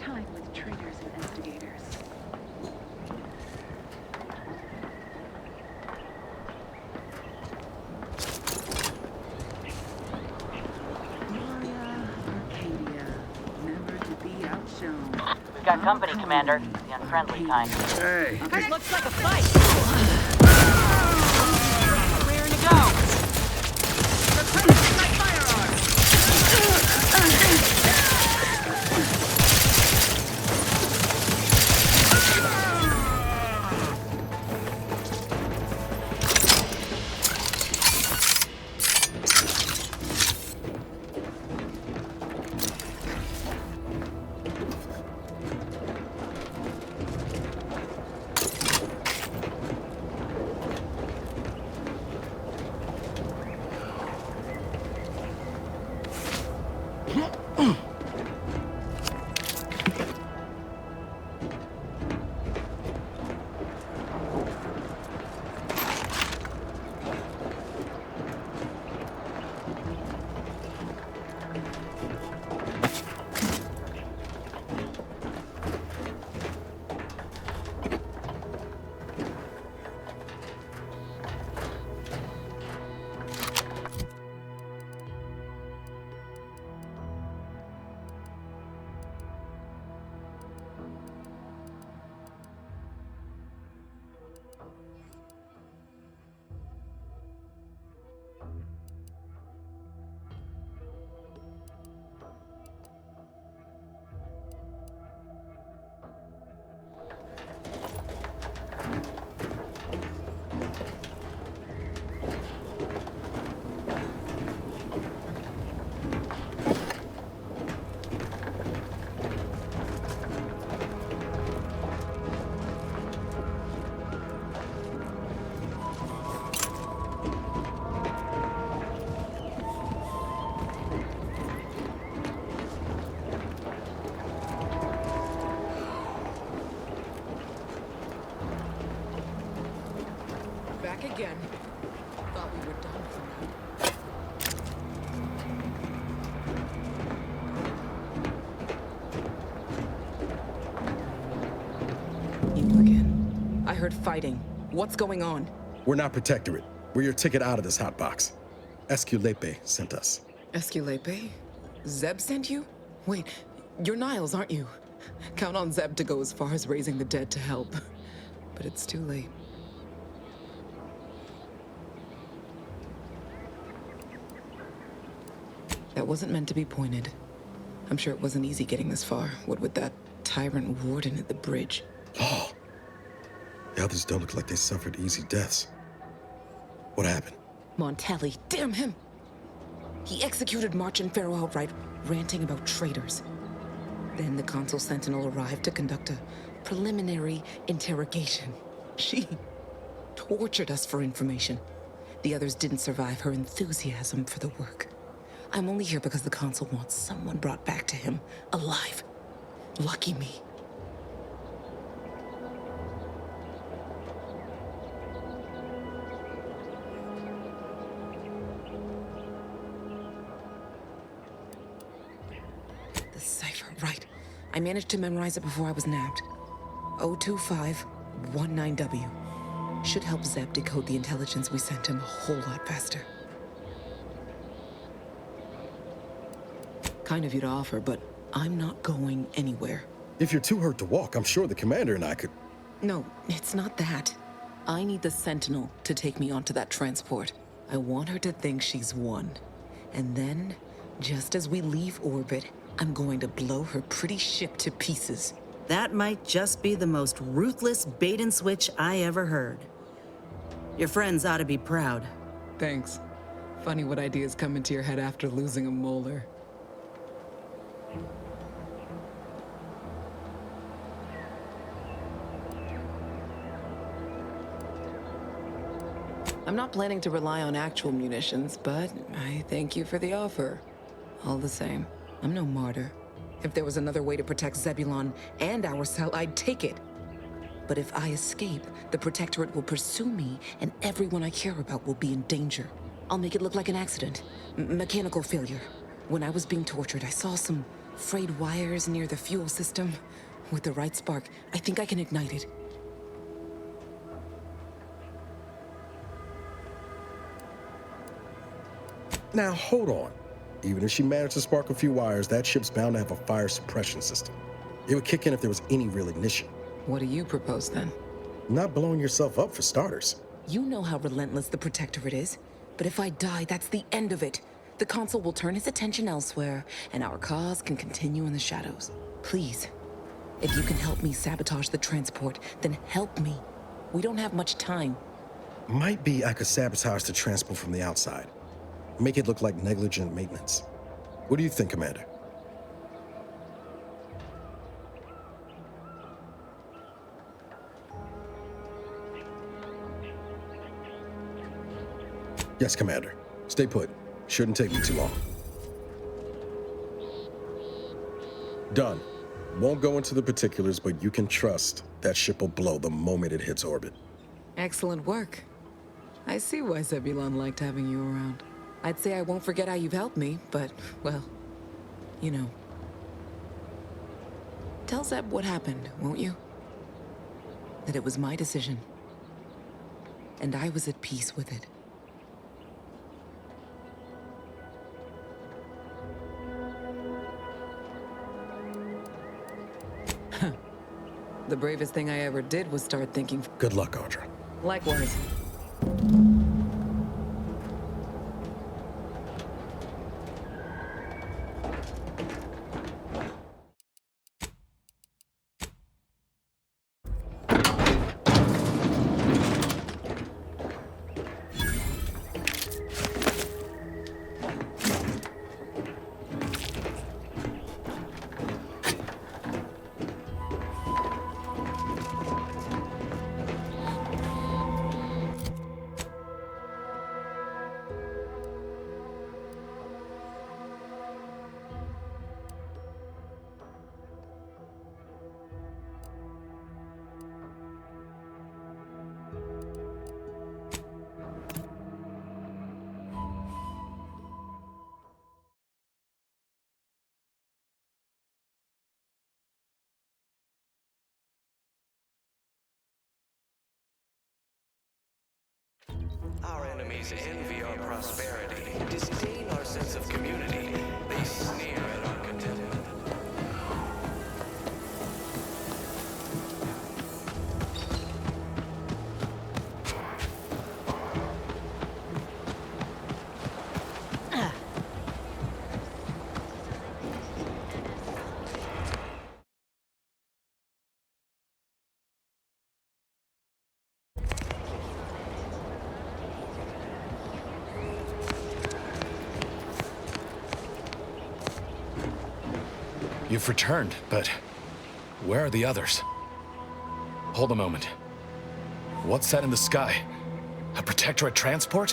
We've got company, Commander. The unfriendly kind. Hey. Looks like a fight. Raring to go. Replenishing my Back again. Thought we were done for now. You again. I heard fighting. What's going on? We're not Protectorate. We're your ticket out of this hotbox. Esculepe sent us. Esculepe? Zeb sent you? Wait, you're Niles, aren't you? Count on Zeb to go as far as raising the dead to help. But it's too late. That wasn't meant to be pointed. I'm sure it wasn't easy getting this far, what with that tyrant warden at the bridge. Oh. The others don't look like they suffered easy deaths. What happened? Montelli, damn him! He executed March and Pharaoh outright, ranting about traitors. Then the Consul Sentinel arrived to conduct a preliminary interrogation. She tortured us for information. The others didn't survive her enthusiasm for the work. I'm only here because the Consul wants someone brought back to him, alive. Lucky me. The cipher, right. I managed to memorize it before I was nabbed. 02519W. Should help Zeb decode the intelligence we sent him a whole lot faster. Kind of you to offer, but I'm not going anywhere. If you're too hurt to walk, I'm sure the commander and I could... No, it's not that. I need the Sentinel to take me onto that transport. I want her to think she's won. And then, just as we leave orbit, I'm going to blow her pretty ship to pieces. That might just be the most ruthless bait and switch I ever heard. Your friends ought to be proud. Thanks. Funny what ideas come into your head after losing a molar. I'm not planning to rely on actual munitions, but I thank you for the offer. All the same, I'm no martyr. If there was another way to protect Zebulon and our cell, I'd take it. But if I escape, the Protectorate will pursue me, and everyone I care about will be in danger. I'll make it look like an accident. Mechanical failure. When I was being tortured, I saw some frayed wires near the fuel system. With the right spark, I think I can ignite it. Now, hold on. Even if she managed to spark a few wires, that ship's bound to have a fire suppression system. It would kick in if there was any real ignition. What do you propose then? Not blowing yourself up for starters. You know how relentless the Protectorate is. But if I die, that's the end of it. The Consul will turn his attention elsewhere, and our cause can continue in the shadows. Please, if you can help me sabotage the transport, then help me. We don't have much time. Might be I could sabotage the transport from the outside. Make it look like negligent maintenance. What do you think, Commander? Yes, Commander. Stay put. Shouldn't take me too long. Done. Won't go into the particulars, but you can trust that ship will blow the moment it hits orbit. Excellent work. I see why Zebulon liked having you around. I'd say I won't forget how you've helped me, but, well, you know. Tell Zeb what happened, won't you? That it was my decision. And I was at peace with it. The bravest thing I ever did was start thinking. Good luck, Audra. Likewise. Our enemies envy our prosperity, disdain our sense of community. They sneer at our contentment. You've returned, but where are the others? Hold a moment. What's that in the sky? A Protectorate transport?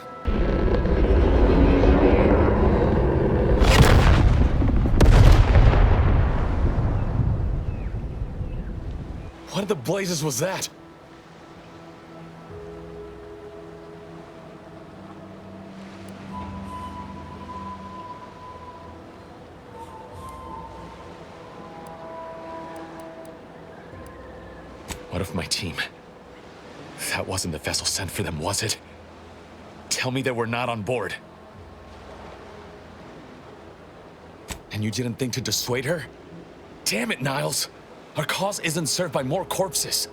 What in the blazes was that? What of my team? That wasn't the vessel sent for them, was it? Tell me they were not on board. And you didn't think to dissuade her? Damn it, Niles! Our cause isn't served by more corpses.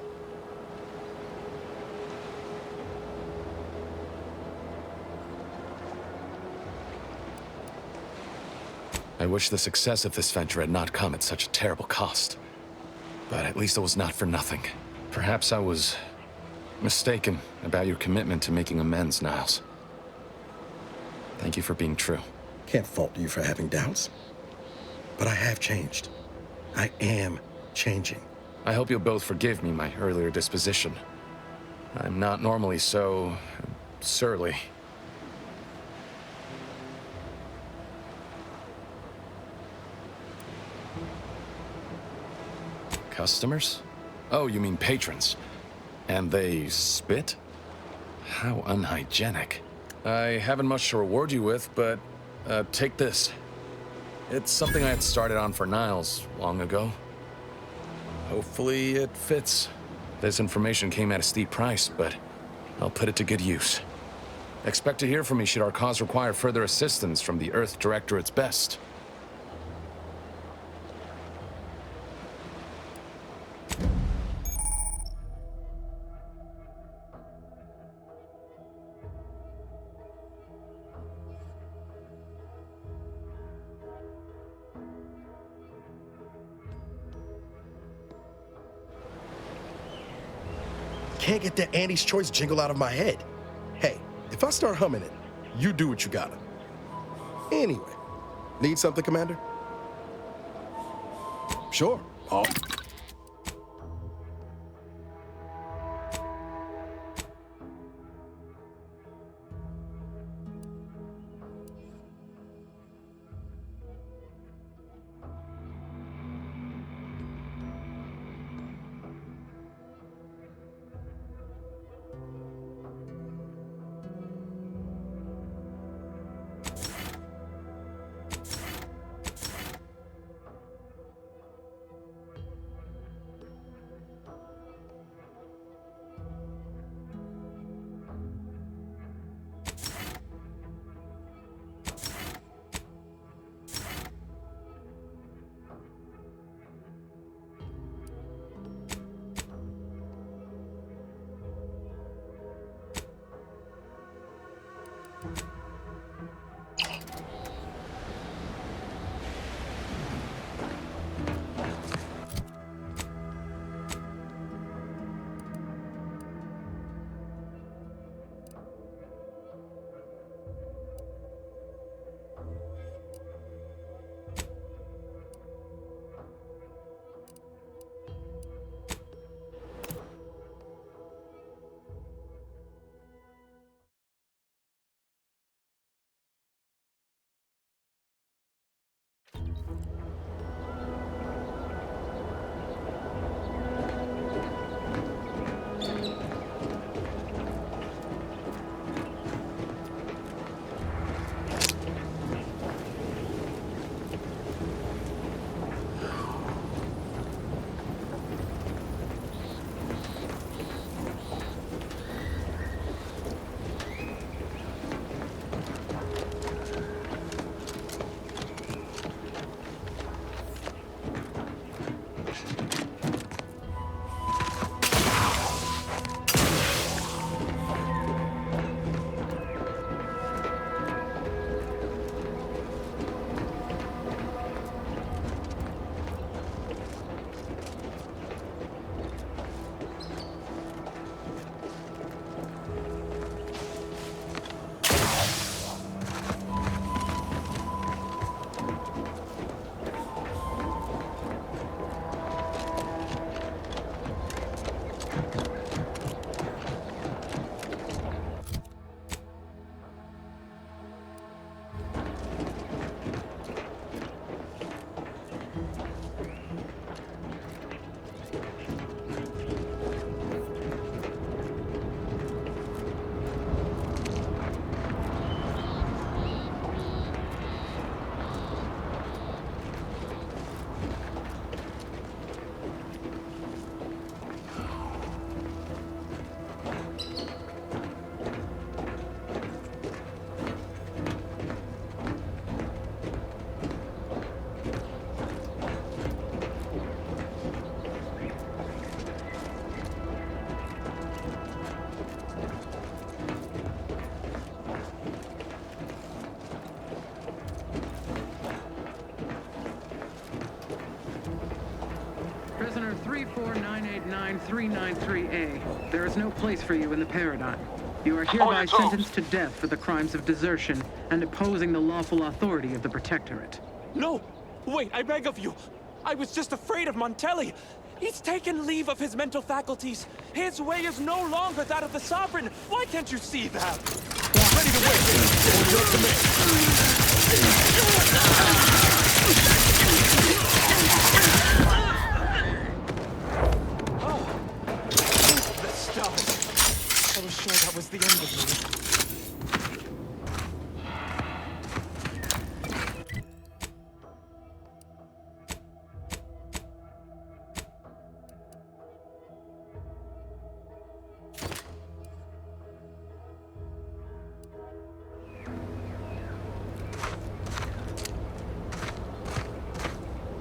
I wish the success of this venture had not come at such a terrible cost. But at least it was not for nothing. Perhaps I was mistaken about your commitment to making amends, Niles. Thank you for being true. Can't fault you for having doubts. But I have changed. I am changing. I hope you'll both forgive me my earlier disposition. I'm not normally so surly. Customers? Oh, you mean patrons. And they spit? How unhygienic. I haven't much to reward you with, but take this. It's something I had started on for Niles long ago. Hopefully it fits. This information came at a steep price, but I'll put it to good use. Expect to hear from me should our cause require further assistance from the Earth Directorate's best. can't get that Andy's Choice jingle out of my head. Hey, if I start humming it, you do what you gotta. Anyway, need something, Commander? Sure. Oh. Prisoner 34989-393A. There is no place for you in the Paradigm. You are hereby sentenced to death for the crimes of desertion and opposing the lawful authority of the Protectorate. No! Wait, I beg of you! I was just afraid of Montelli! He's taken leave of his mental faculties! His way is no longer that of the Sovereign! Why can't you see that? Ready to wait! On your command! Oh! The stars! I was sure that was the end of me.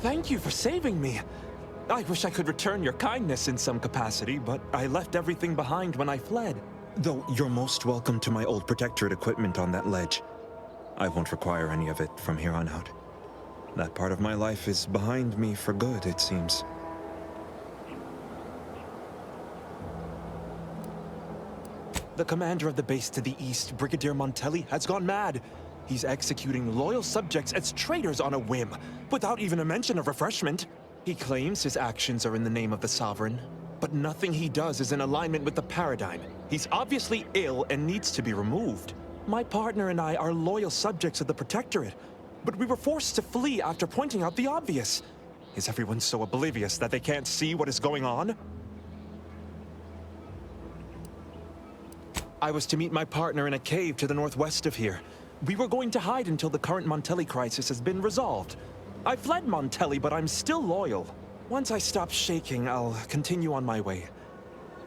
Thank you for saving me. I wish I could return your kindness in some capacity, but I left everything behind when I fled. Though you're most welcome to my old Protectorate equipment on that ledge. I won't require any of it from here on out. That part of my life is behind me for good, it seems. The commander of the base to the east, Brigadier Montelli, has gone mad. He's executing loyal subjects as traitors on a whim, without even a mention of refreshment. He claims his actions are in the name of the Sovereign, but nothing he does is in alignment with the paradigm. He's obviously ill and needs to be removed. My partner and I are loyal subjects of the Protectorate, but we were forced to flee after pointing out the obvious. Is everyone so oblivious that they can't see what is going on? I was to meet my partner in a cave to the northwest of here. We were going to hide until the current Montelli crisis has been resolved. I fled Montelli, but I'm still loyal. Once I stop shaking, I'll continue on my way.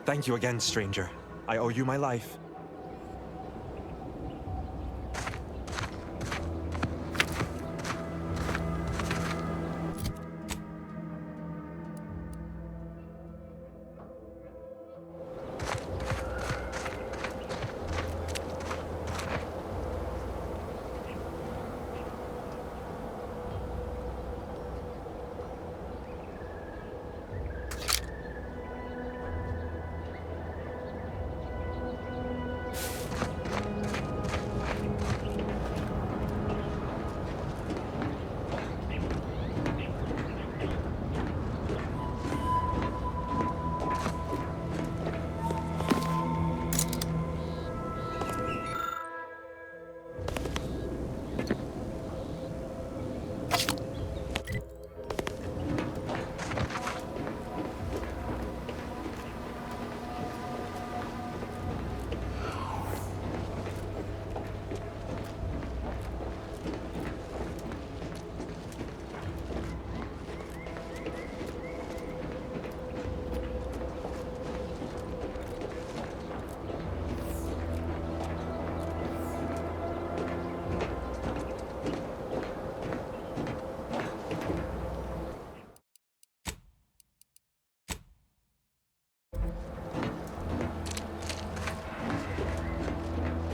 Thank you again, stranger. I owe you my life.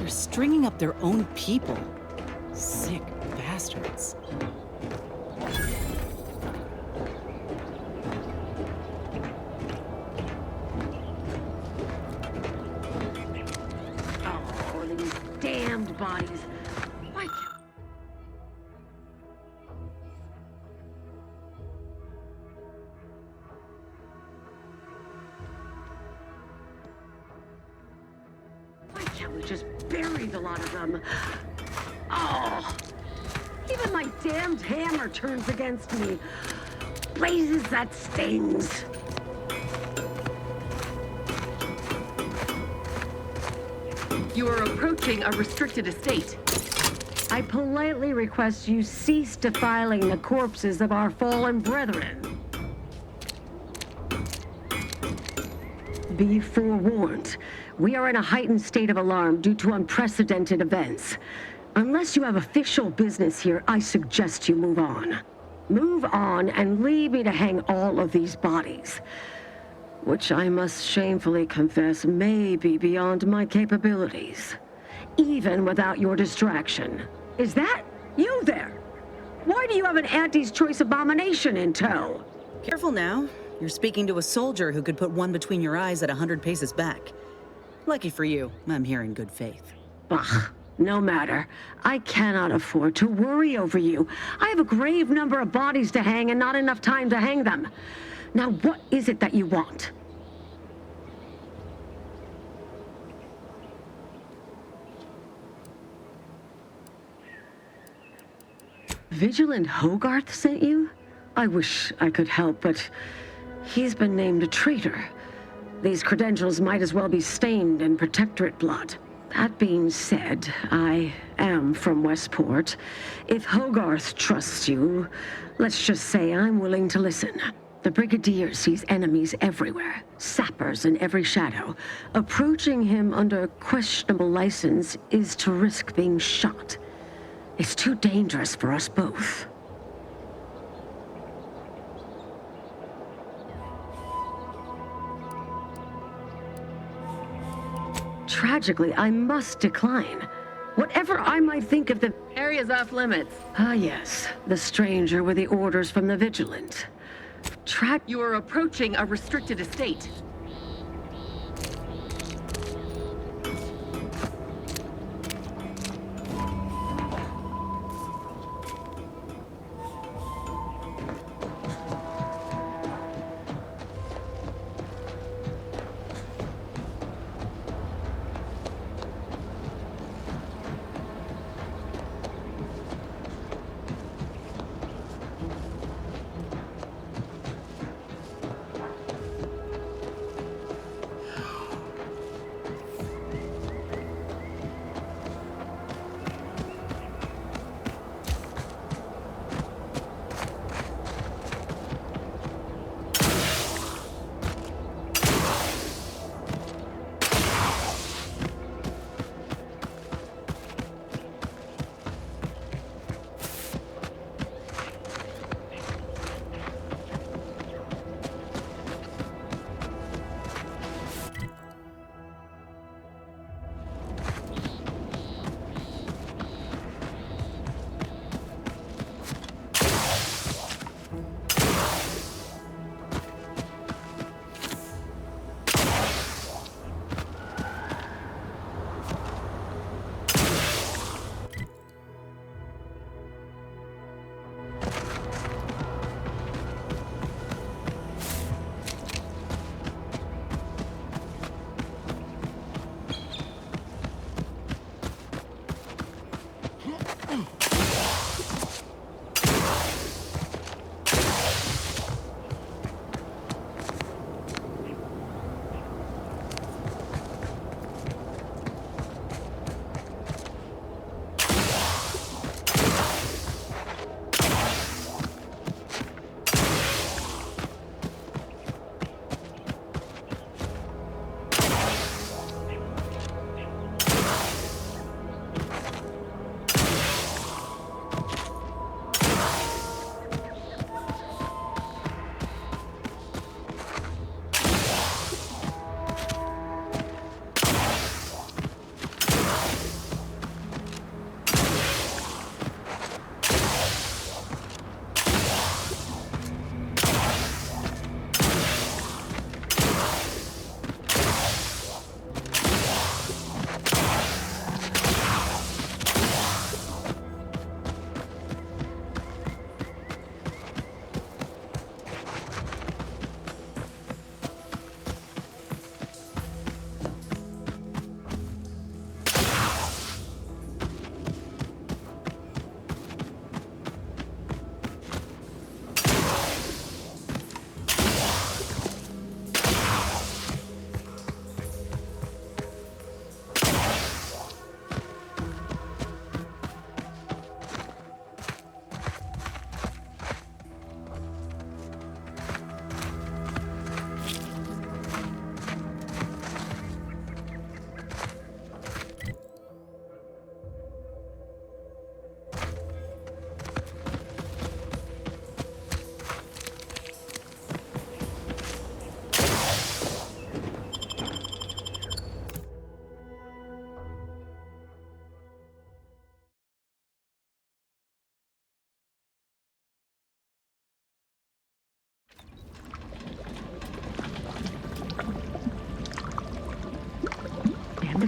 Stringing up their own people. Sick bastards. Oh, these damned bodies. Why can't... Why can't we just bury the lot of them? Oh, even my damned hammer turns against me. Blazes, that stings. You are approaching a restricted estate. I politely request you cease defiling the corpses of our fallen brethren. Be forewarned. We are in a heightened state of alarm due to unprecedented events. Unless you have official business here, I suggest you move on. Move on and leave me to hang all of these bodies, which I must shamefully confess may be beyond my capabilities, even without your distraction. Is that you there? Why do you have an Auntie's Choice abomination in tow? Careful now. You're speaking to a soldier who could put one between your eyes at 100 paces back. Lucky for you, I'm here in good faith. Bah, no matter. I cannot afford to worry over you. I have a grave number of bodies to hang and not enough time to hang them. Now, what is it that you want? Vigilant Hogarth sent you? I wish I could help, but he's been named a traitor. These credentials might as well be stained in Protectorate blood. That being said, I am from Westport. If Hogarth trusts you, let's just say I'm willing to listen. The Brigadier sees enemies everywhere, sappers in every shadow. Approaching him under questionable license is to risk being shot. It's too dangerous for us both. Tragically, I must decline. Whatever I might think of the area's off limits. Ah, yes, the stranger with the orders from the Vigilant. You are approaching a restricted estate.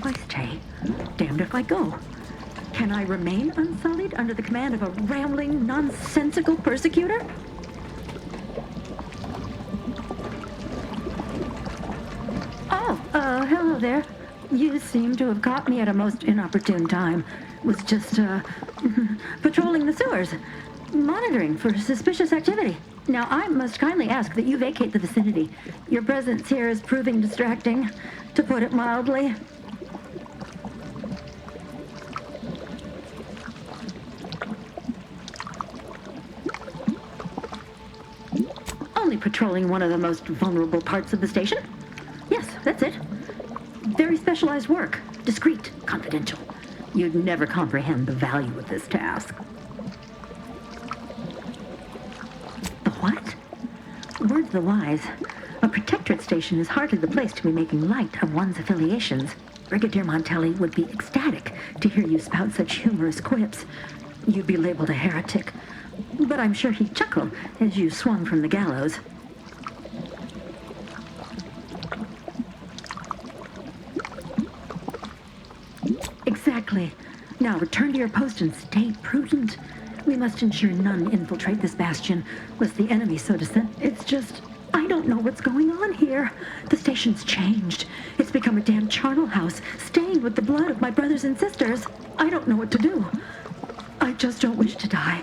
if I stay, damned if I go. Can I remain unsullied under the command of a rambling, nonsensical persecutor? Oh, hello there. You seem to have caught me at a most inopportune time. Was just, patrolling the sewers, monitoring for suspicious activity. Now, I must kindly ask that you vacate the vicinity. Your presence here is proving distracting, to put it mildly. Only patrolling one of the most vulnerable parts of the station? Yes, that's it. Very specialized work. Discreet, confidential. You'd never comprehend the value of this task. The what? Word to the wise. A protectorate station is hardly the place to be making light of one's affiliations. Brigadier Montelli would be ecstatic to hear you spout such humorous quips. You'd be labeled a heretic. But I'm sure he'd chuckle as you swung from the gallows. Exactly. Now return to your post and stay prudent. We must ensure none infiltrate this bastion, lest the enemy so descend. It's just, I don't know what's going on here. The station's changed. It's become a damn charnel house, stained with the blood of my brothers and sisters. I don't know what to do. I just don't wish to die.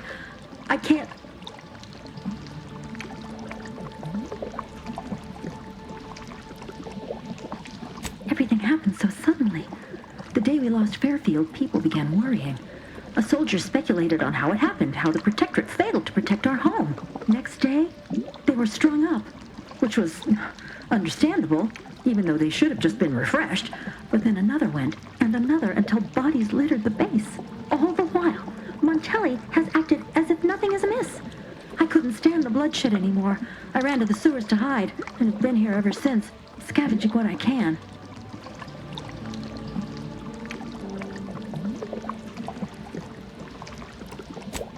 I can't. Everything happened so suddenly. The day we lost Fairfield, people began worrying. A soldier speculated on how it happened, how the Protectorate failed to protect our home. Next day, they were strung up, which was understandable, even though they should have just been refreshed. But then another went, and another, until bodies littered the base. All the while, Montelli has acted as if nothing is amiss. I couldn't stand the bloodshed anymore. I ran to the sewers to hide, and have been here ever since, scavenging what I can.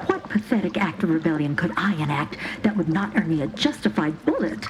What pathetic act of rebellion could I enact that would not earn me a justified bullet?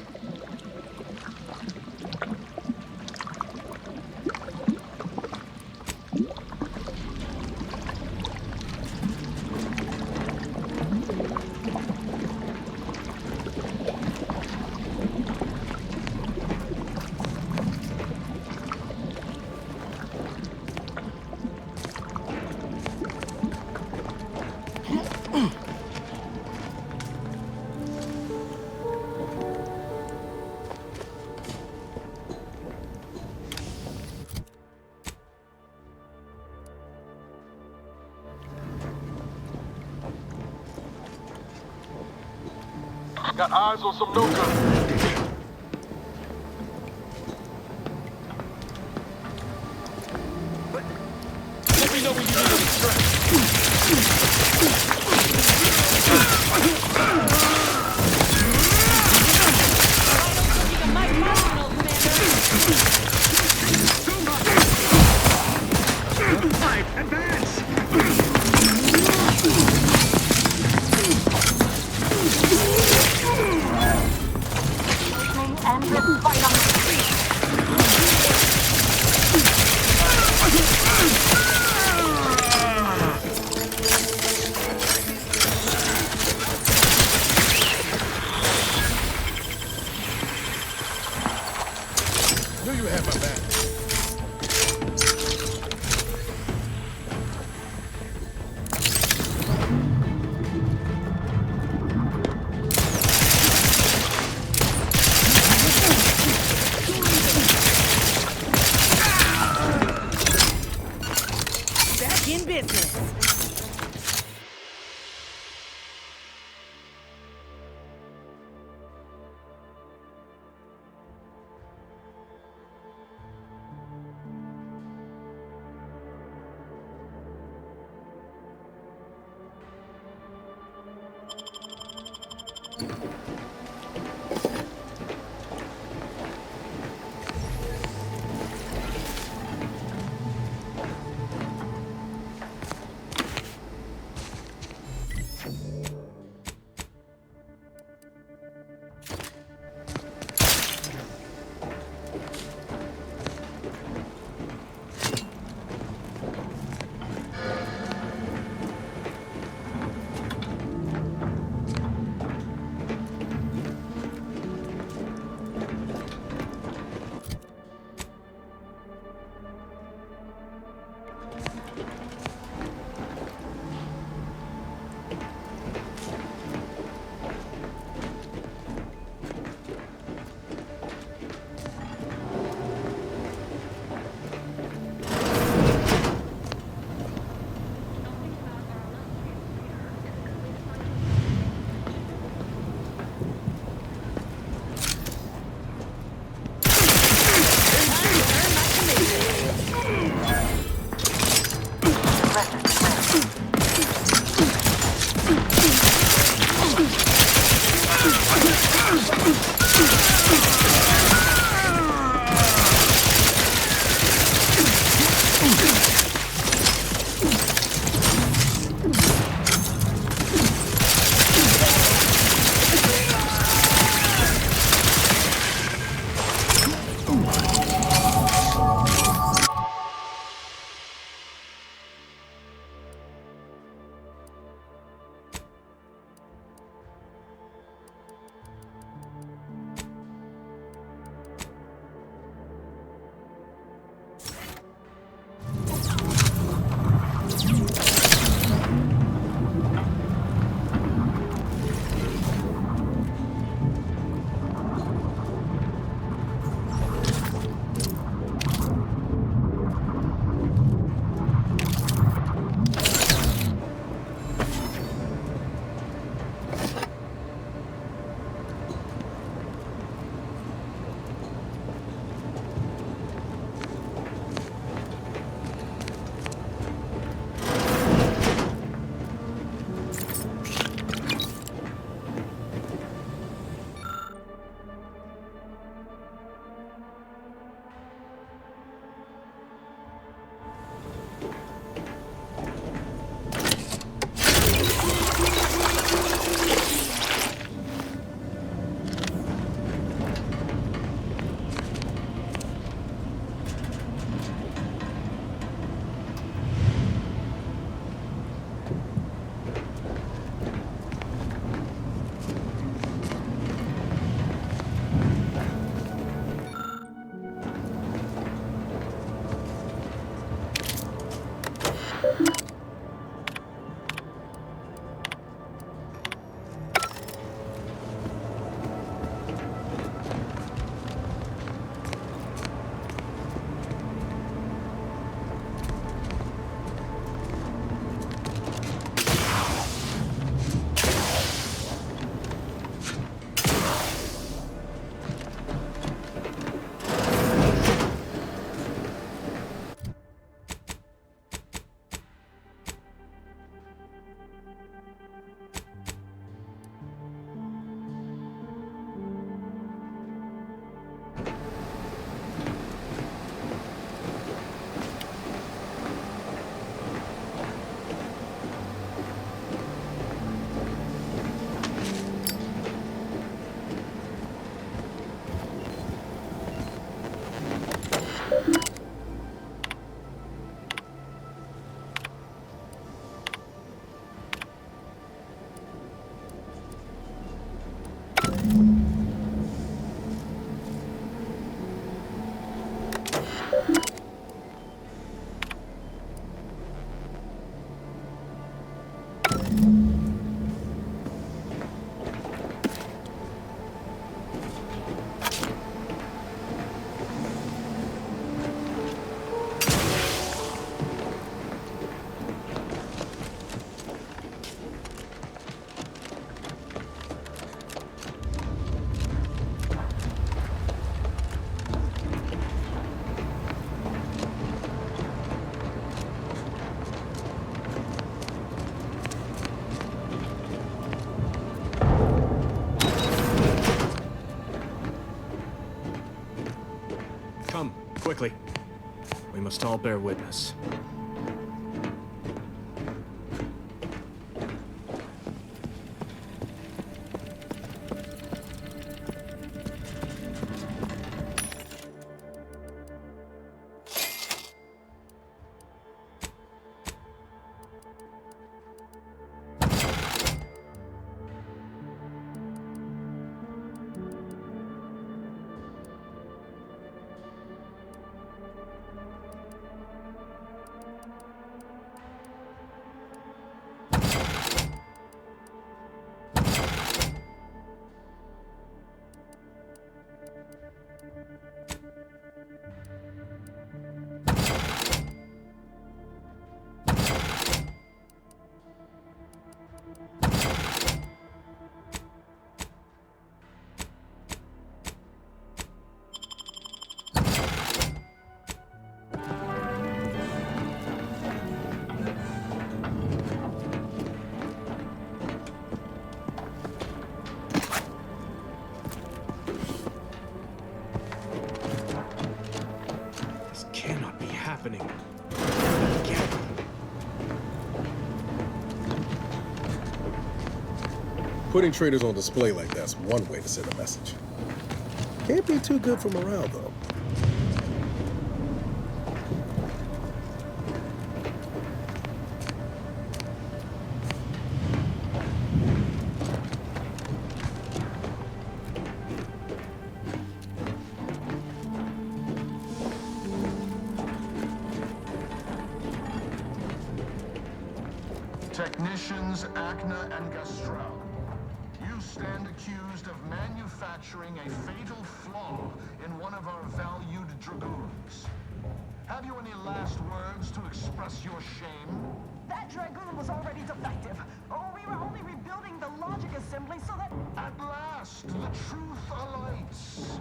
Got eyes on some Noka. Let me know when you need any strength. Knew you had my back. Back in business. Come, quickly. We must all bear witness. Cannot be happening. Putting traitors on display like that's one way to send a message. Can't be too good for morale, though. Technicians Acna and Gastral, you stand accused of manufacturing a fatal flaw in one of our valued dragoons. Have you any last words to express your shame? That dragoon was already defective. Oh, we were only rebuilding the logic assembly so that... At last, the truth alights.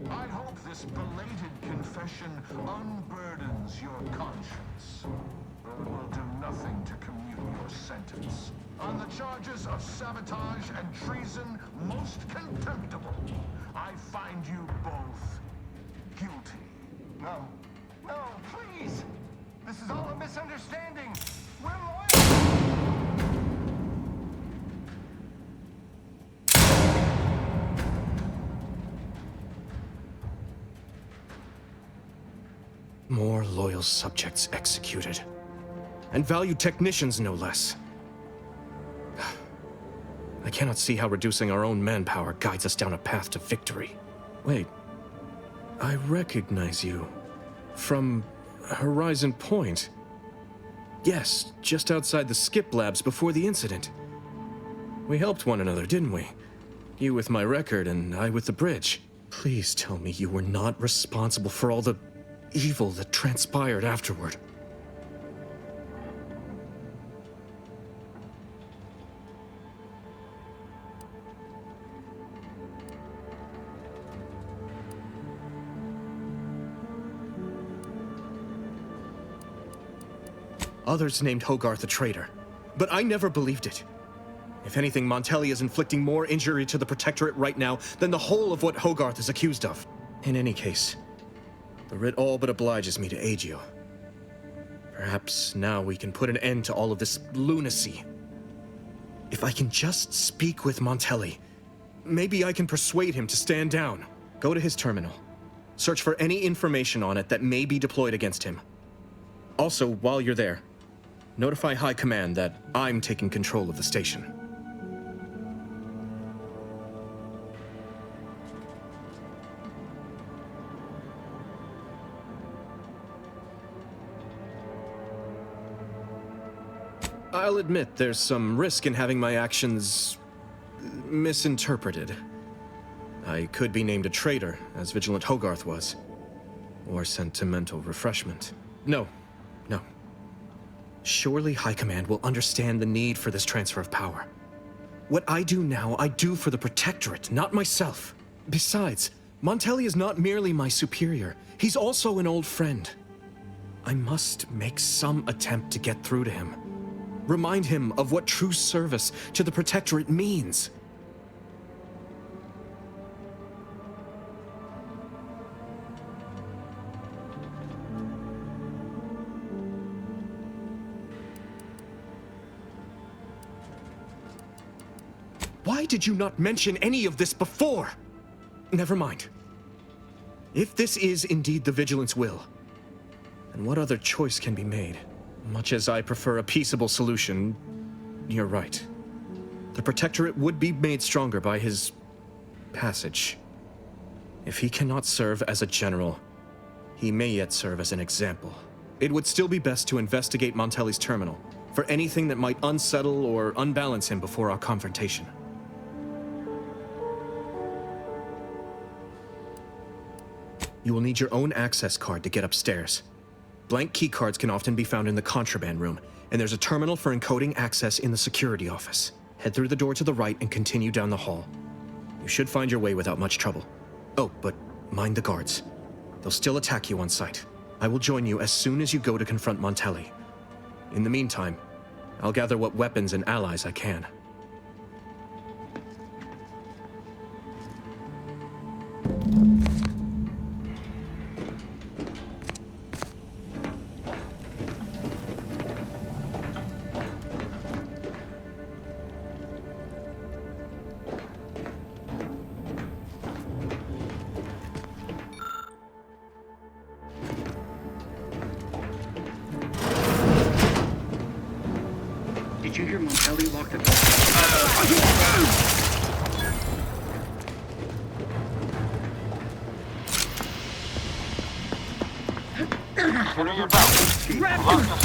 I hope this belated confession unburdens your conscience, though it will do nothing to commute your sentence. On the charges of sabotage and treason most contemptible, I find you both guilty. No. No, please! This is all a misunderstanding! We're loyal! More loyal subjects executed. And valued technicians, no less. I cannot see how reducing our own manpower guides us down a path to victory. Wait. I recognize you. From Horizon Point. Yes, just outside the Skip Labs before the incident. We helped one another, didn't we? You with my record and I with the bridge. Please tell me you were not responsible for all the evil that transpired afterward. Others named Hogarth a traitor, but I never believed it. If anything, Montelli is inflicting more injury to the Protectorate right now than the whole of what Hogarth is accused of. In any case, the writ all but obliges me to aid you. Perhaps now we can put an end to all of this lunacy. If I can just speak with Montelli, maybe I can persuade him to stand down. Go to his terminal. Search for any information on it that may be deployed against him. Also, while you're there, notify High Command that I'm taking control of the station. I'll admit there's some risk in having my actions misinterpreted. I could be named a traitor, as Vigilant Hogarth was, or sent to mental refreshment. No. Surely High Command will understand the need for this transfer of power. What I do now, I do for the Protectorate, not myself. Besides, Montelli is not merely my superior, he's also an old friend. I must make some attempt to get through to him. Remind him of what true service to the Protectorate means. Why did you not mention any of this before? Never mind. If this is indeed the Vigilance will, then what other choice can be made? Much as I prefer a peaceable solution, you're right. The Protectorate would be made stronger by his passage. If he cannot serve as a general, he may yet serve as an example. It would still be best to investigate Montelli's terminal for anything that might unsettle or unbalance him before our confrontation. You will need your own access card to get upstairs. Blank key cards can often be found in the contraband room, and there's a terminal for encoding access in the security office. Head through the door to the right and continue down the hall. You should find your way without much trouble. Oh, but mind the guards. They'll still attack you on sight. I will join you as soon as you go to confront Montelli. In the meantime, I'll gather what weapons and allies I can. Did you hear Montelli locked the door? Consider your belt. Lock the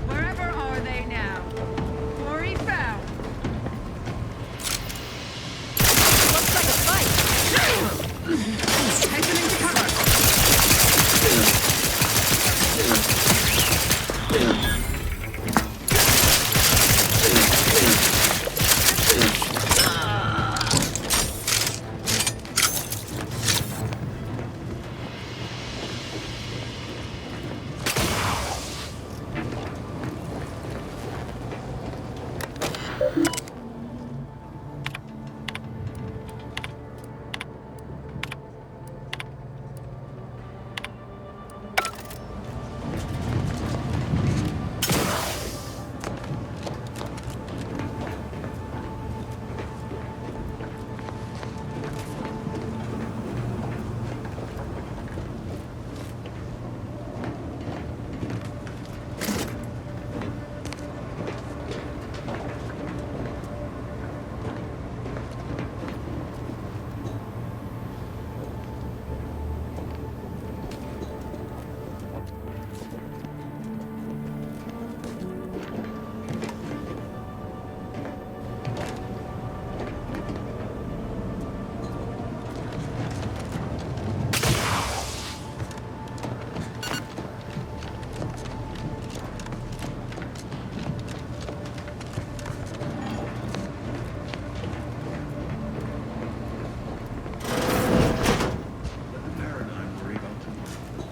Wherever are they now? Quarry found. Looks like a fight. Hastening to cover.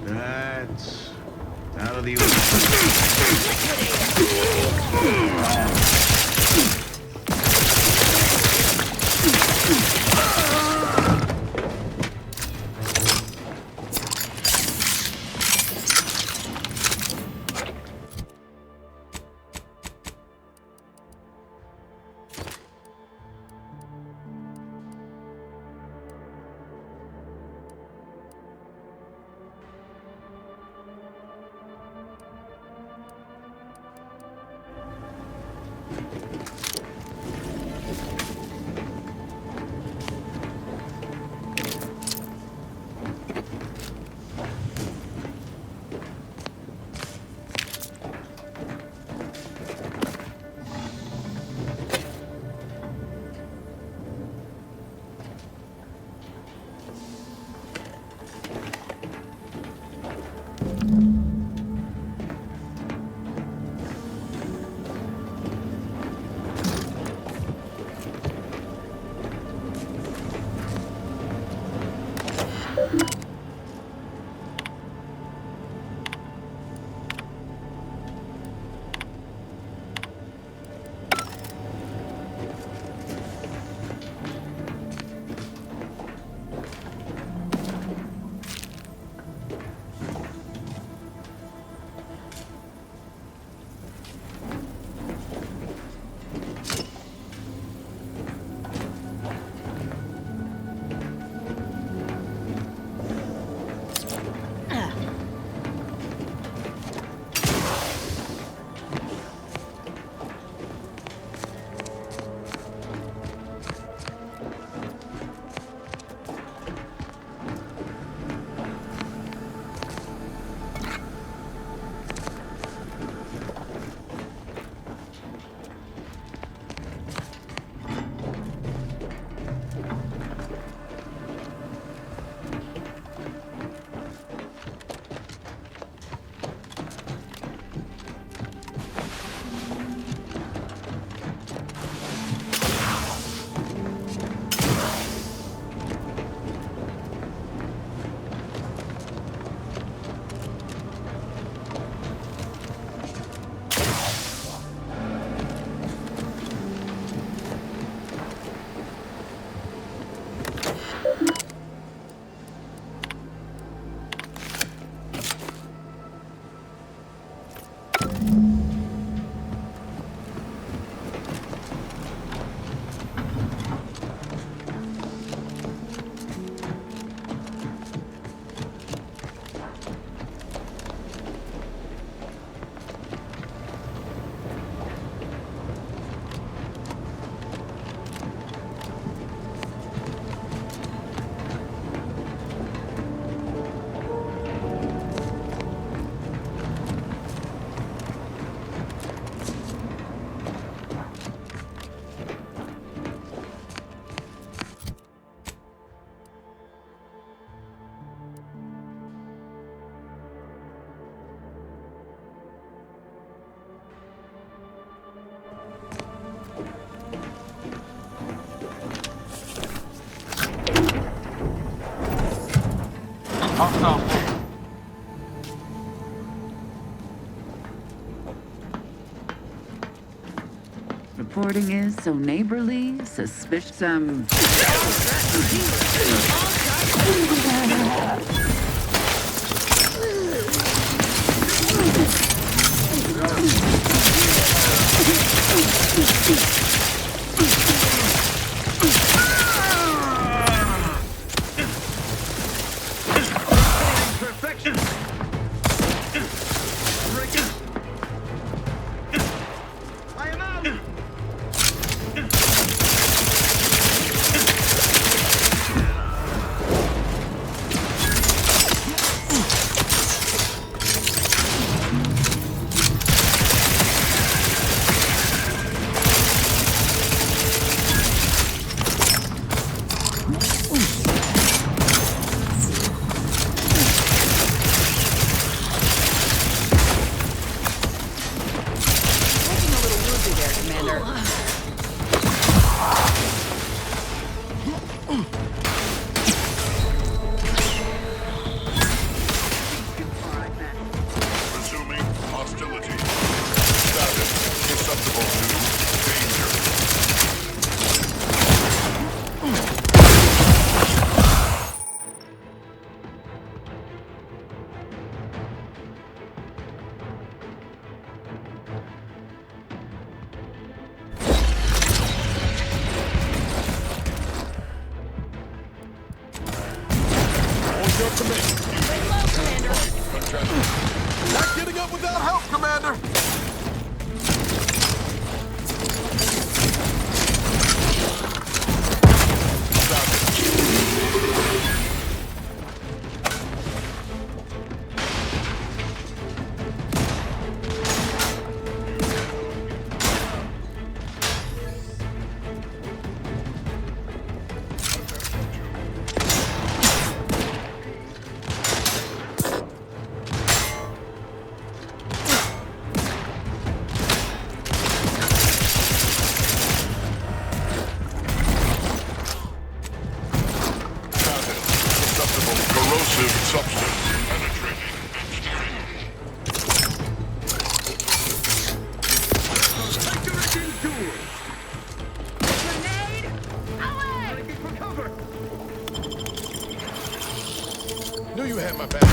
That's out of the Reporting is so neighborly, suspicious. Perfection! I am out! Resuming hostility. Status susceptible to danger. Hold your command. Lay low, Commander. Not getting up without help, Commander. Susceptible to corrosive substance. Penetrating. Knew you had my back.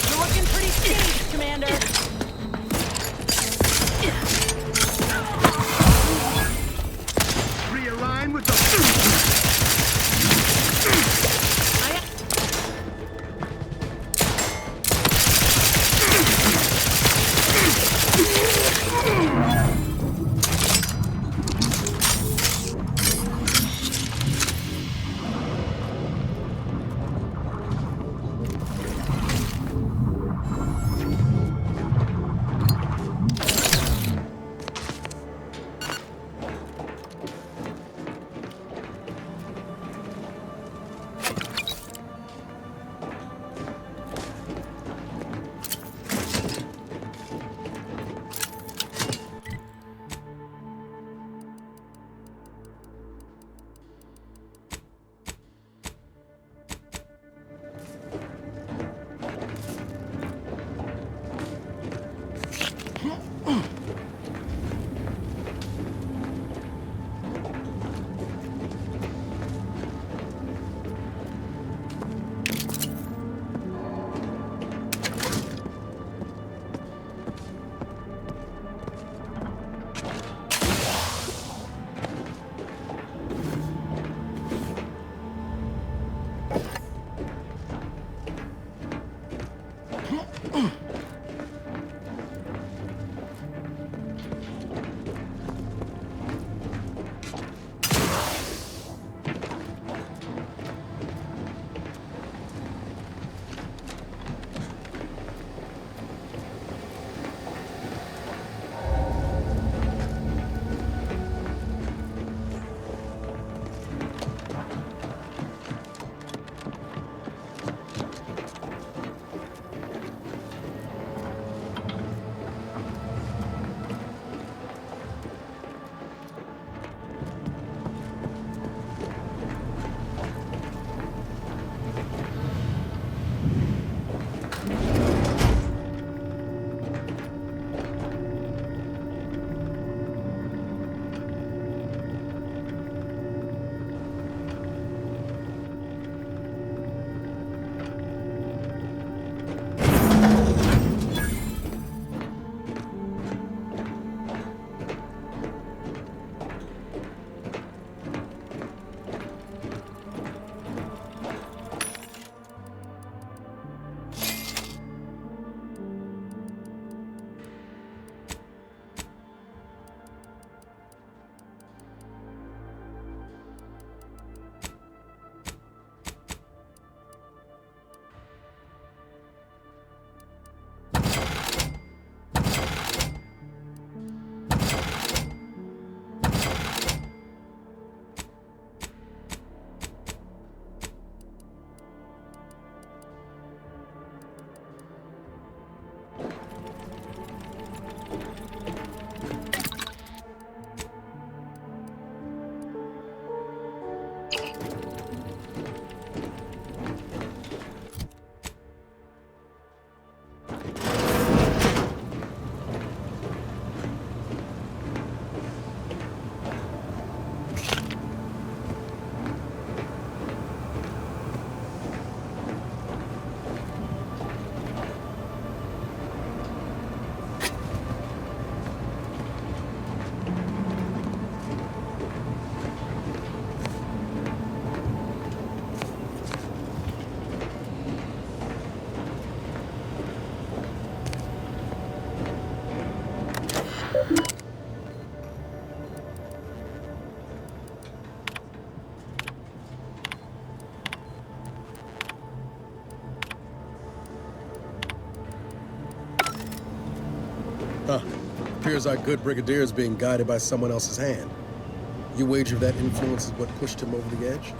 You're looking pretty staged, Commander. Realign with the... Huh. Appears our good brigadier is being guided by someone else's hand. You wager that influence is what pushed him over the edge?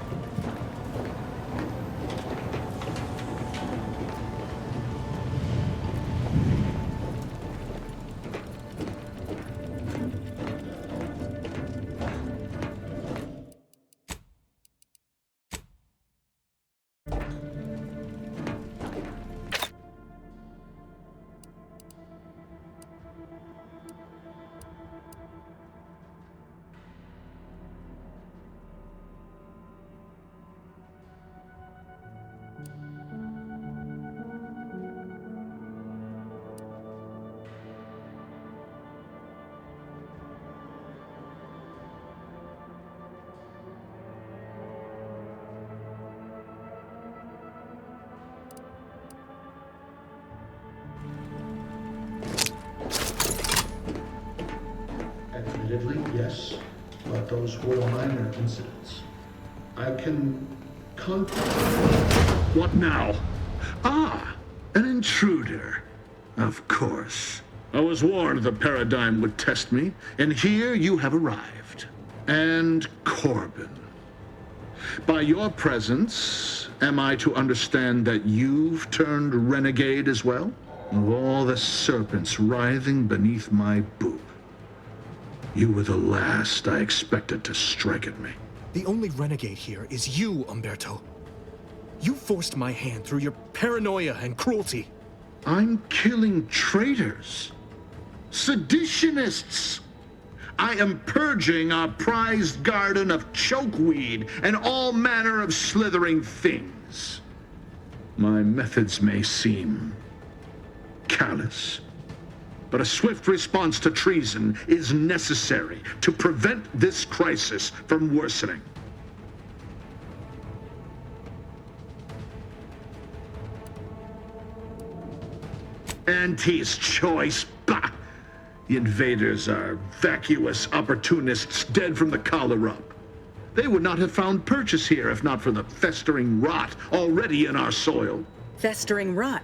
Admittedly, yes, but those were minor incidents. I can What now? Ah, an intruder. Of course. I was warned the Paradigm would test me, and here you have arrived. And Corbin. By your presence, am I to understand that you've turned renegade as well? Of all the serpents writhing beneath my boot, you were the last I expected to strike at me. The only renegade here is you, Umberto. You forced my hand through your paranoia and cruelty. I'm killing traitors, seditionists. I am purging our prized garden of chokeweed and all manner of slithering things. My methods may seem callous, but a swift response to treason is necessary to prevent this crisis from worsening. Auntie's choice, bah! The invaders are vacuous opportunists dead from the collar up. They would not have found purchase here if not for the festering rot already in our soil. Festering rot?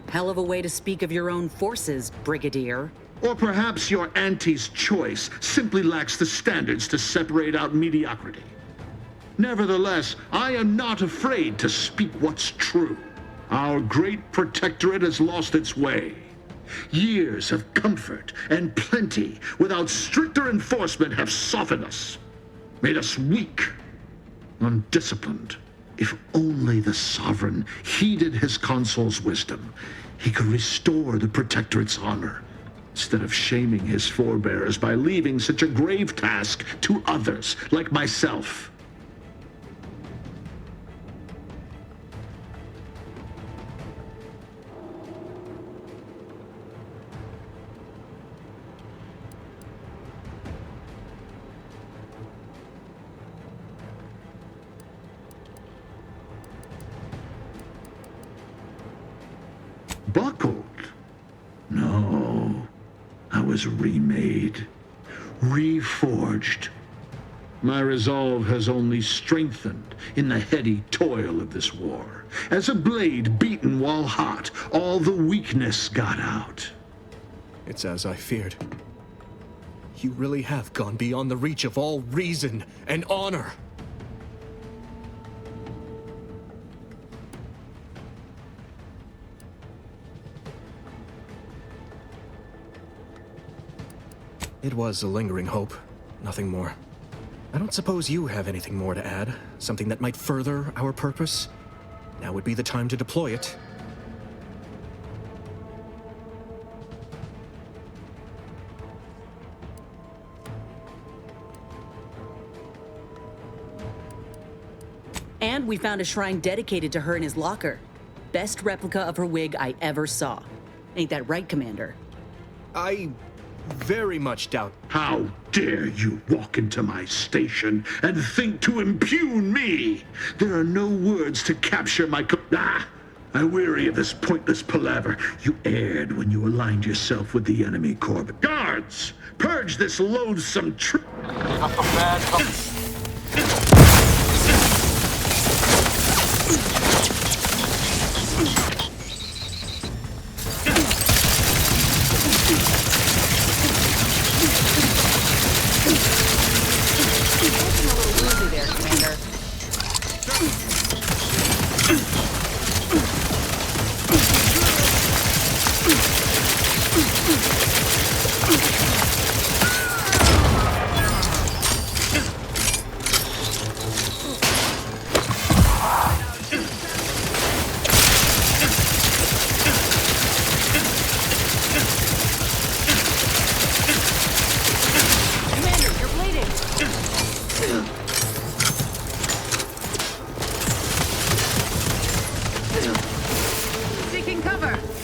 Hell of a way to speak of your own forces, Brigadier. Or perhaps your auntie's choice simply lacks the standards to separate out mediocrity. Nevertheless, I am not afraid to speak what's true. Our great protectorate has lost its way. Years of comfort and plenty without stricter enforcement have softened us, made us weak, undisciplined. If only the Sovereign heeded his consul's wisdom, he could restore the Protectorate's honor, instead of shaming his forebears by leaving such a grave task to others like myself. Buckled? No, I was remade, reforged. My resolve has only strengthened in the heady toil of this war. As a blade beaten while hot, all the weakness got out. It's as I feared. You really have gone beyond the reach of all reason and honor. It was a lingering hope, nothing more. I don't suppose you have anything more to add? Something that might further our purpose? Now would be the time to deploy it. And we found a shrine dedicated to her in his locker. Best replica of her wig I ever saw. Ain't that right, Commander? I very much doubt. How dare you walk into my station and think to impugn me? There are no words to capture my I weary of this pointless palaver. You erred when you aligned yourself with the enemy, Corbin. Guards, purge this loathsome cover!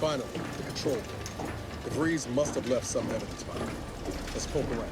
Finally, the control room. The Greaves must have left some evidence behind. Let's poke around.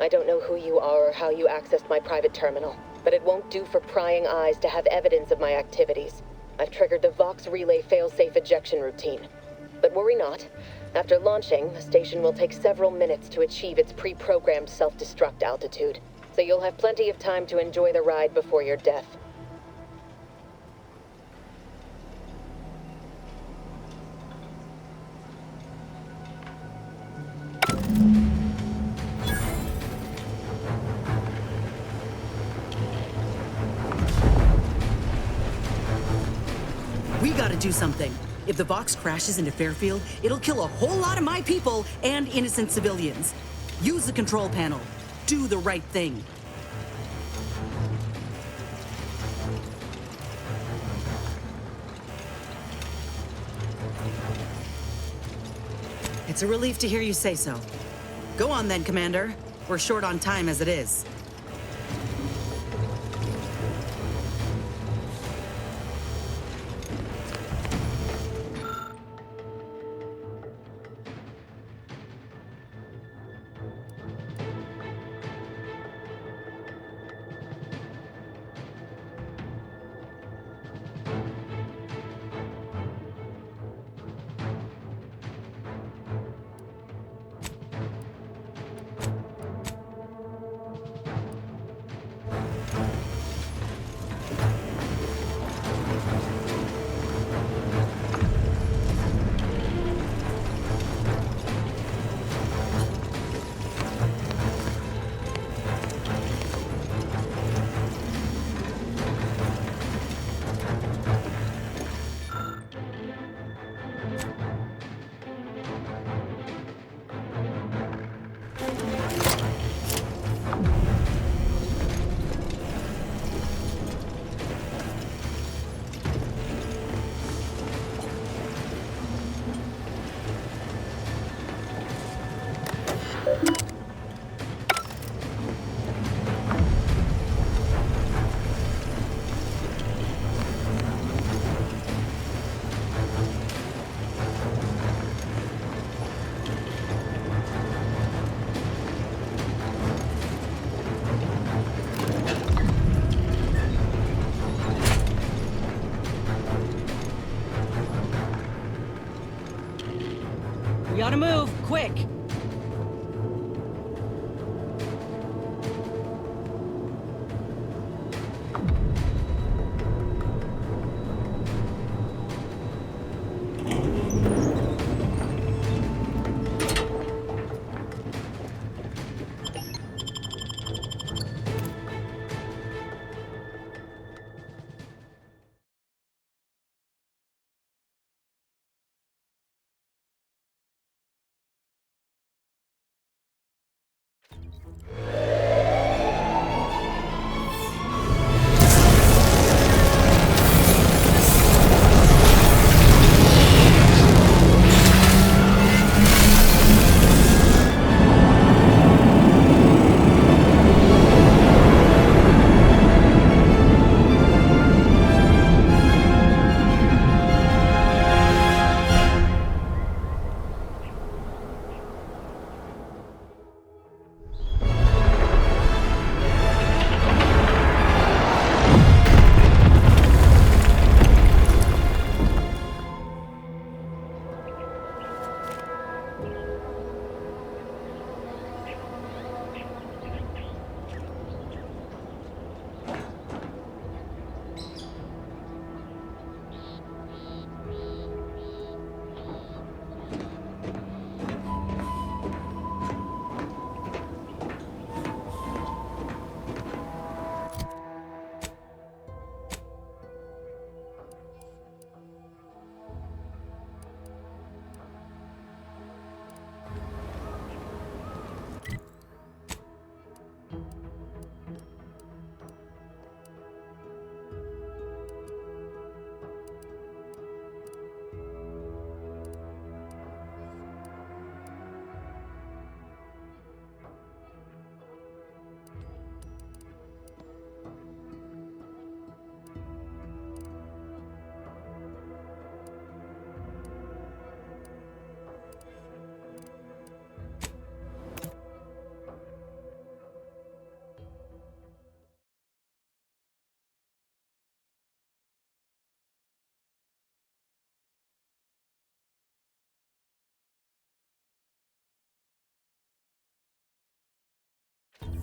I don't know who you are or how you accessed my private terminal, but it won't do for prying eyes to have evidence of my activities. I've triggered the Vox Relay failsafe ejection routine. But worry not. After launching, the station will take several minutes to achieve its pre-programmed self-destruct altitude, so you'll have plenty of time to enjoy the ride before your death. We gotta do something. If the Vox crashes into Fairfield, it'll kill a whole lot of my people and innocent civilians. Use the control panel. Do the right thing. It's a relief to hear you say so. Go on then, Commander. We're short on time as it is. We gotta move, quick!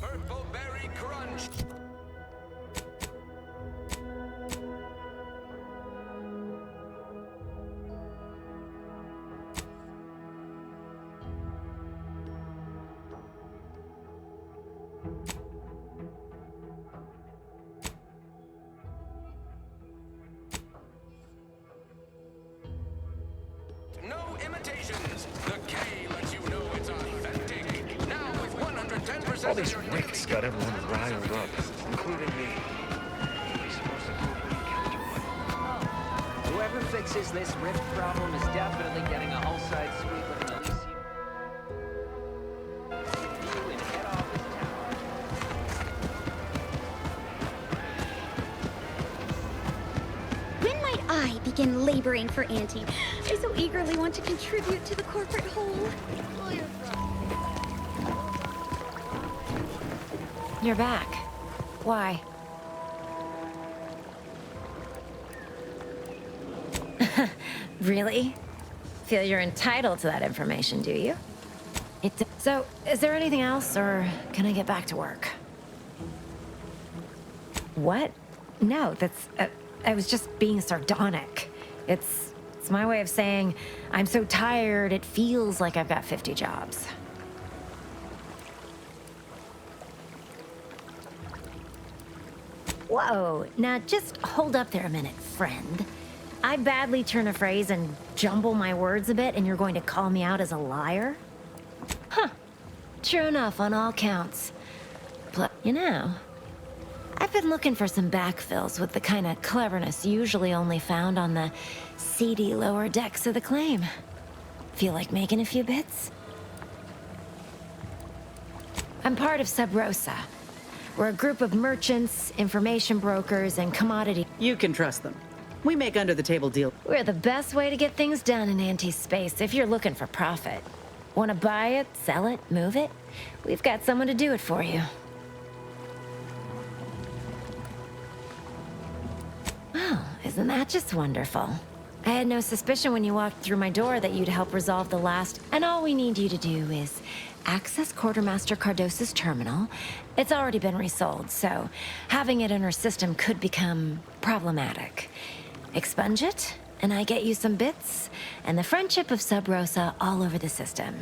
Purple Berry Crunch. No imitations. The K lets you know it's authentic. Now with 110% All these wicks got everyone riled up, including me. Whoever fixes this rift problem is definitely getting a whole side suite with an Elysium view in head office tower. When might I begin laboring for Auntie? I so eagerly want to contribute to the corporate whole. You're back. Why? Really? Feel you're entitled to that information, do you? So, is there anything else, or can I get back to work? What? No, that's... I was just being sardonic. It's my way of saying, I'm so tired, it feels like I've got 50 jobs. Whoa, now just hold up there a minute, friend. I badly turn a phrase and jumble my words a bit, and you're going to call me out as a liar? Huh. True enough on all counts. But, you know, I've been looking for some backfills with the kind of cleverness usually only found on the seedy lower decks of the claim. Feel like making a few bits? I'm part of Sub Rosa. We're a group of merchants, information brokers, and commodity... You can trust them. We make under-the-table deals. We're the best way to get things done in anti-space if you're looking for profit. Want to buy it, sell it, move it? We've got someone to do it for you. Oh, isn't that just wonderful? I had no suspicion when you walked through my door that you'd help resolve the last, and all we need you to do is access Quartermaster Cardosa's terminal. It's already been resold, so having it in her system could become problematic. Expunge it, and I get you some bits, and the friendship of Sub Rosa all over the system.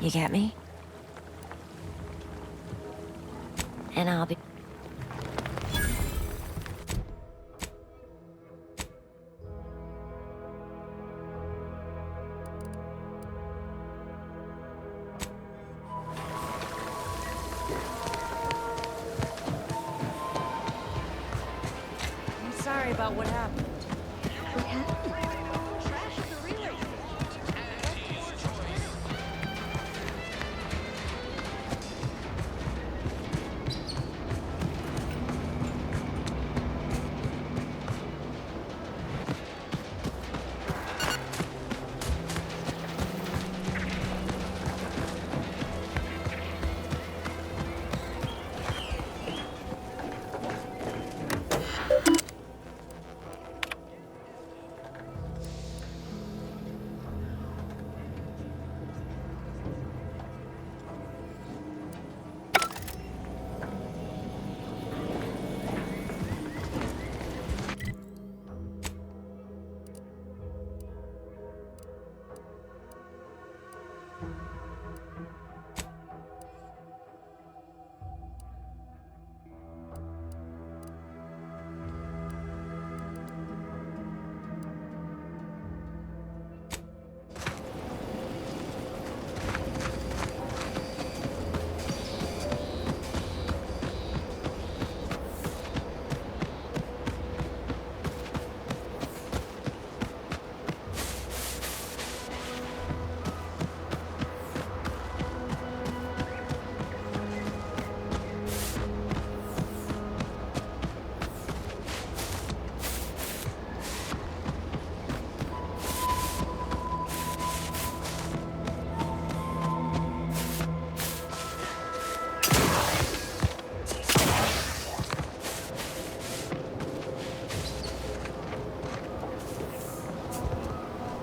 You get me? And I'll be... I'm sorry about what happened. What happened?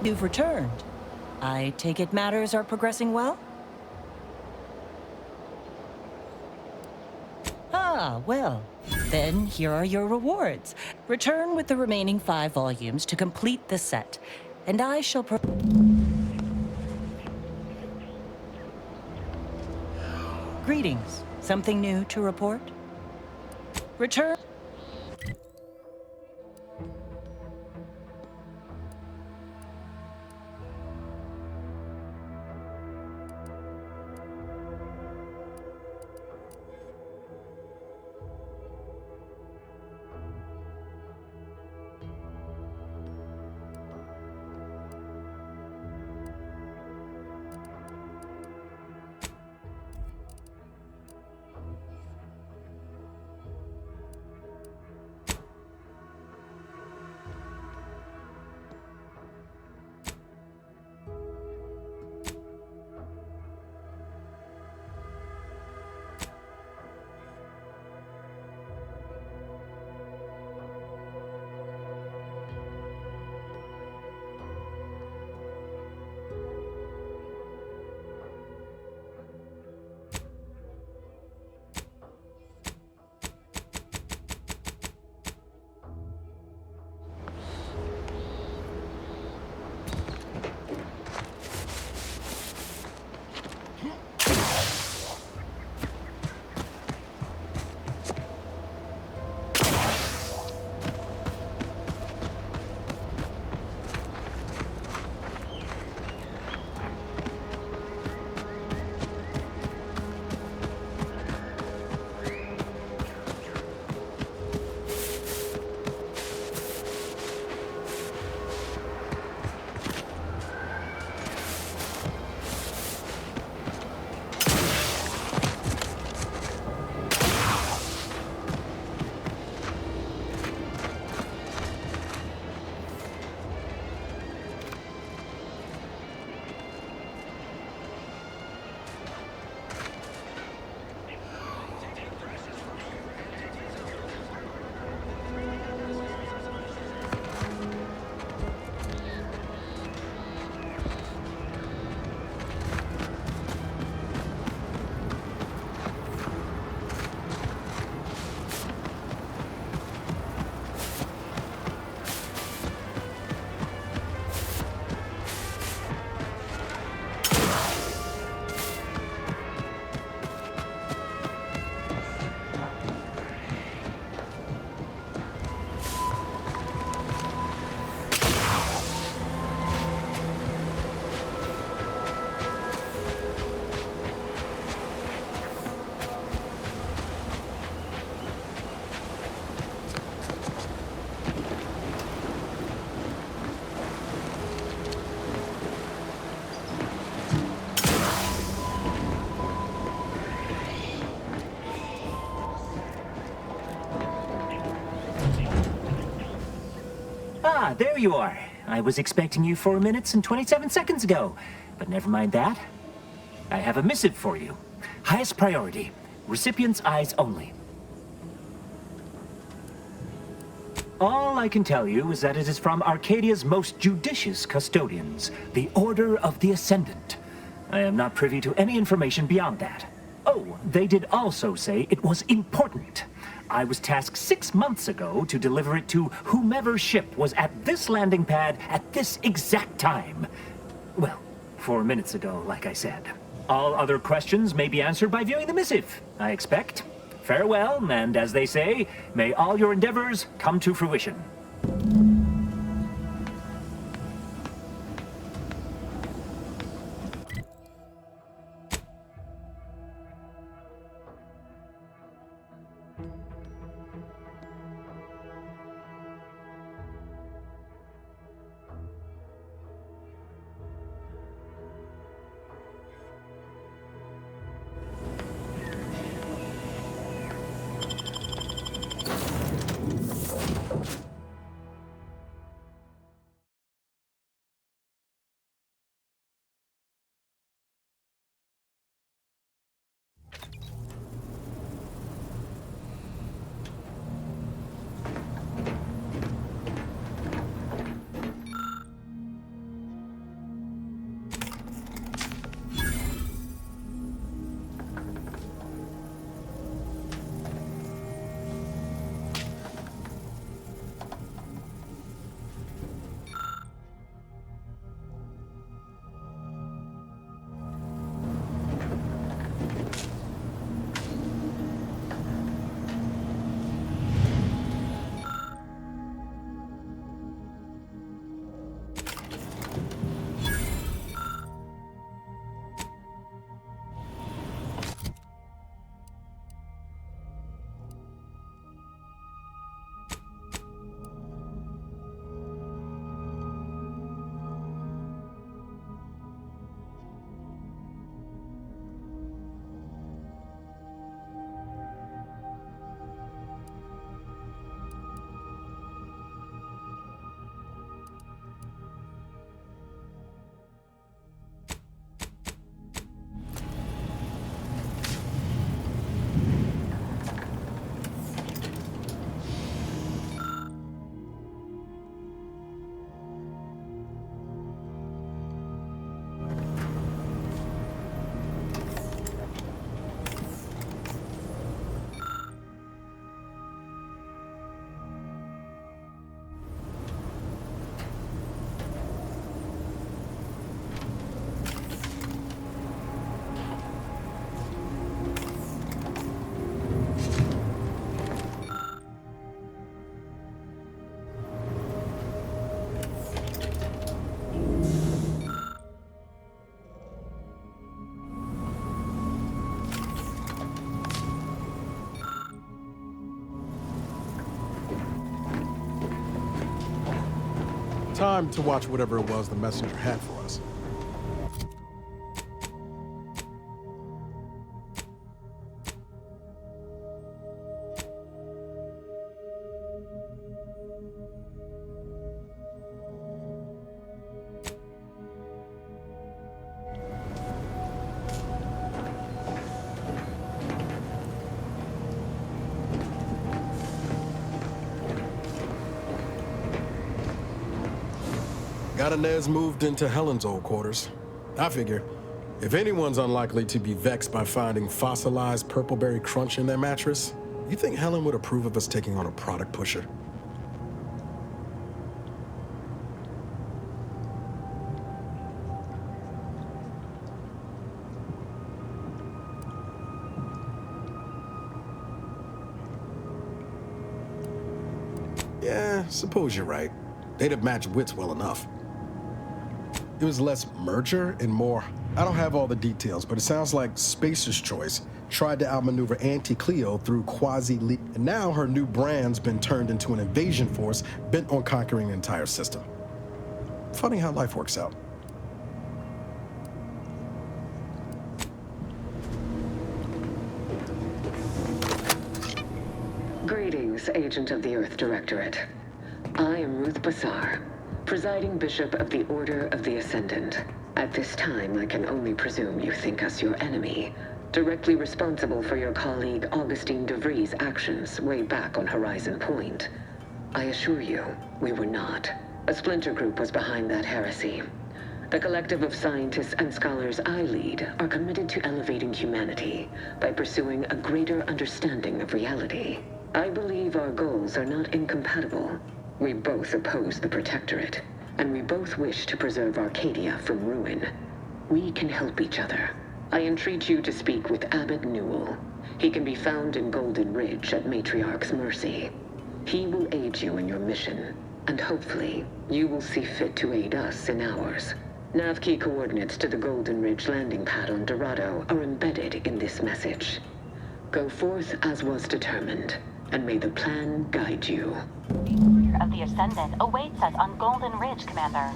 You've returned. I take it matters are progressing well? Ah, well, then here are your rewards. Return with the remaining 5 volumes to complete the set, and I shall Greetings. Something new to report? Return... Ah, there you are. I was expecting you 4 minutes and 27 seconds ago. But never mind that. I have a missive for you. Highest priority. Recipient's eyes only. All I can tell you is that it is from Arcadia's most judicious custodians, the Order of the Ascendant. I am not privy to any information beyond that. Oh, they did also say it was important. I was tasked 6 months ago to deliver it to whomever ship was at this landing pad at this exact time. Well, 4 minutes ago, like I said. All other questions may be answered by viewing the missive, I expect. Farewell, and as they say, may all your endeavors come to fruition. Time to watch whatever it was the messenger had for us. Got Inez moved into Helen's old quarters. I figure, if anyone's unlikely to be vexed by finding fossilized purpleberry crunch in their mattress, you think Helen would approve of us taking on a product pusher? Yeah, suppose you're right. They'd have matched wits well enough. It was less merger and more, I don't have all the details, but it sounds like Spacer's Choice tried to outmaneuver Auntie Cleo through Quasi-Leap, and now her new brand's been turned into an invasion force bent on conquering the entire system. Funny how life works out. Greetings, Agent of the Earth Directorate. I am Ruth Bassar, Presiding Bishop of the Order of the Ascendant. At this time, I can only presume you think us your enemy, directly responsible for your colleague Augustine de Vries' actions way back on Horizon Point. I assure you, we were not. A splinter group was behind that heresy. The collective of scientists and scholars I lead are committed to elevating humanity by pursuing a greater understanding of reality. I believe our goals are not incompatible. We both oppose the Protectorate, and we both wish to preserve Arcadia from ruin. We can help each other. I entreat you to speak with Abbot Newell. He can be found in Golden Ridge at Matriarch's mercy. He will aid you in your mission, and hopefully, you will see fit to aid us in ours. Nav-key coordinates to the Golden Ridge landing pad on Dorado are embedded in this message. Go forth as was determined, and may the plan guide you. The Order of the Ascendant awaits us on Golden Ridge, Commander.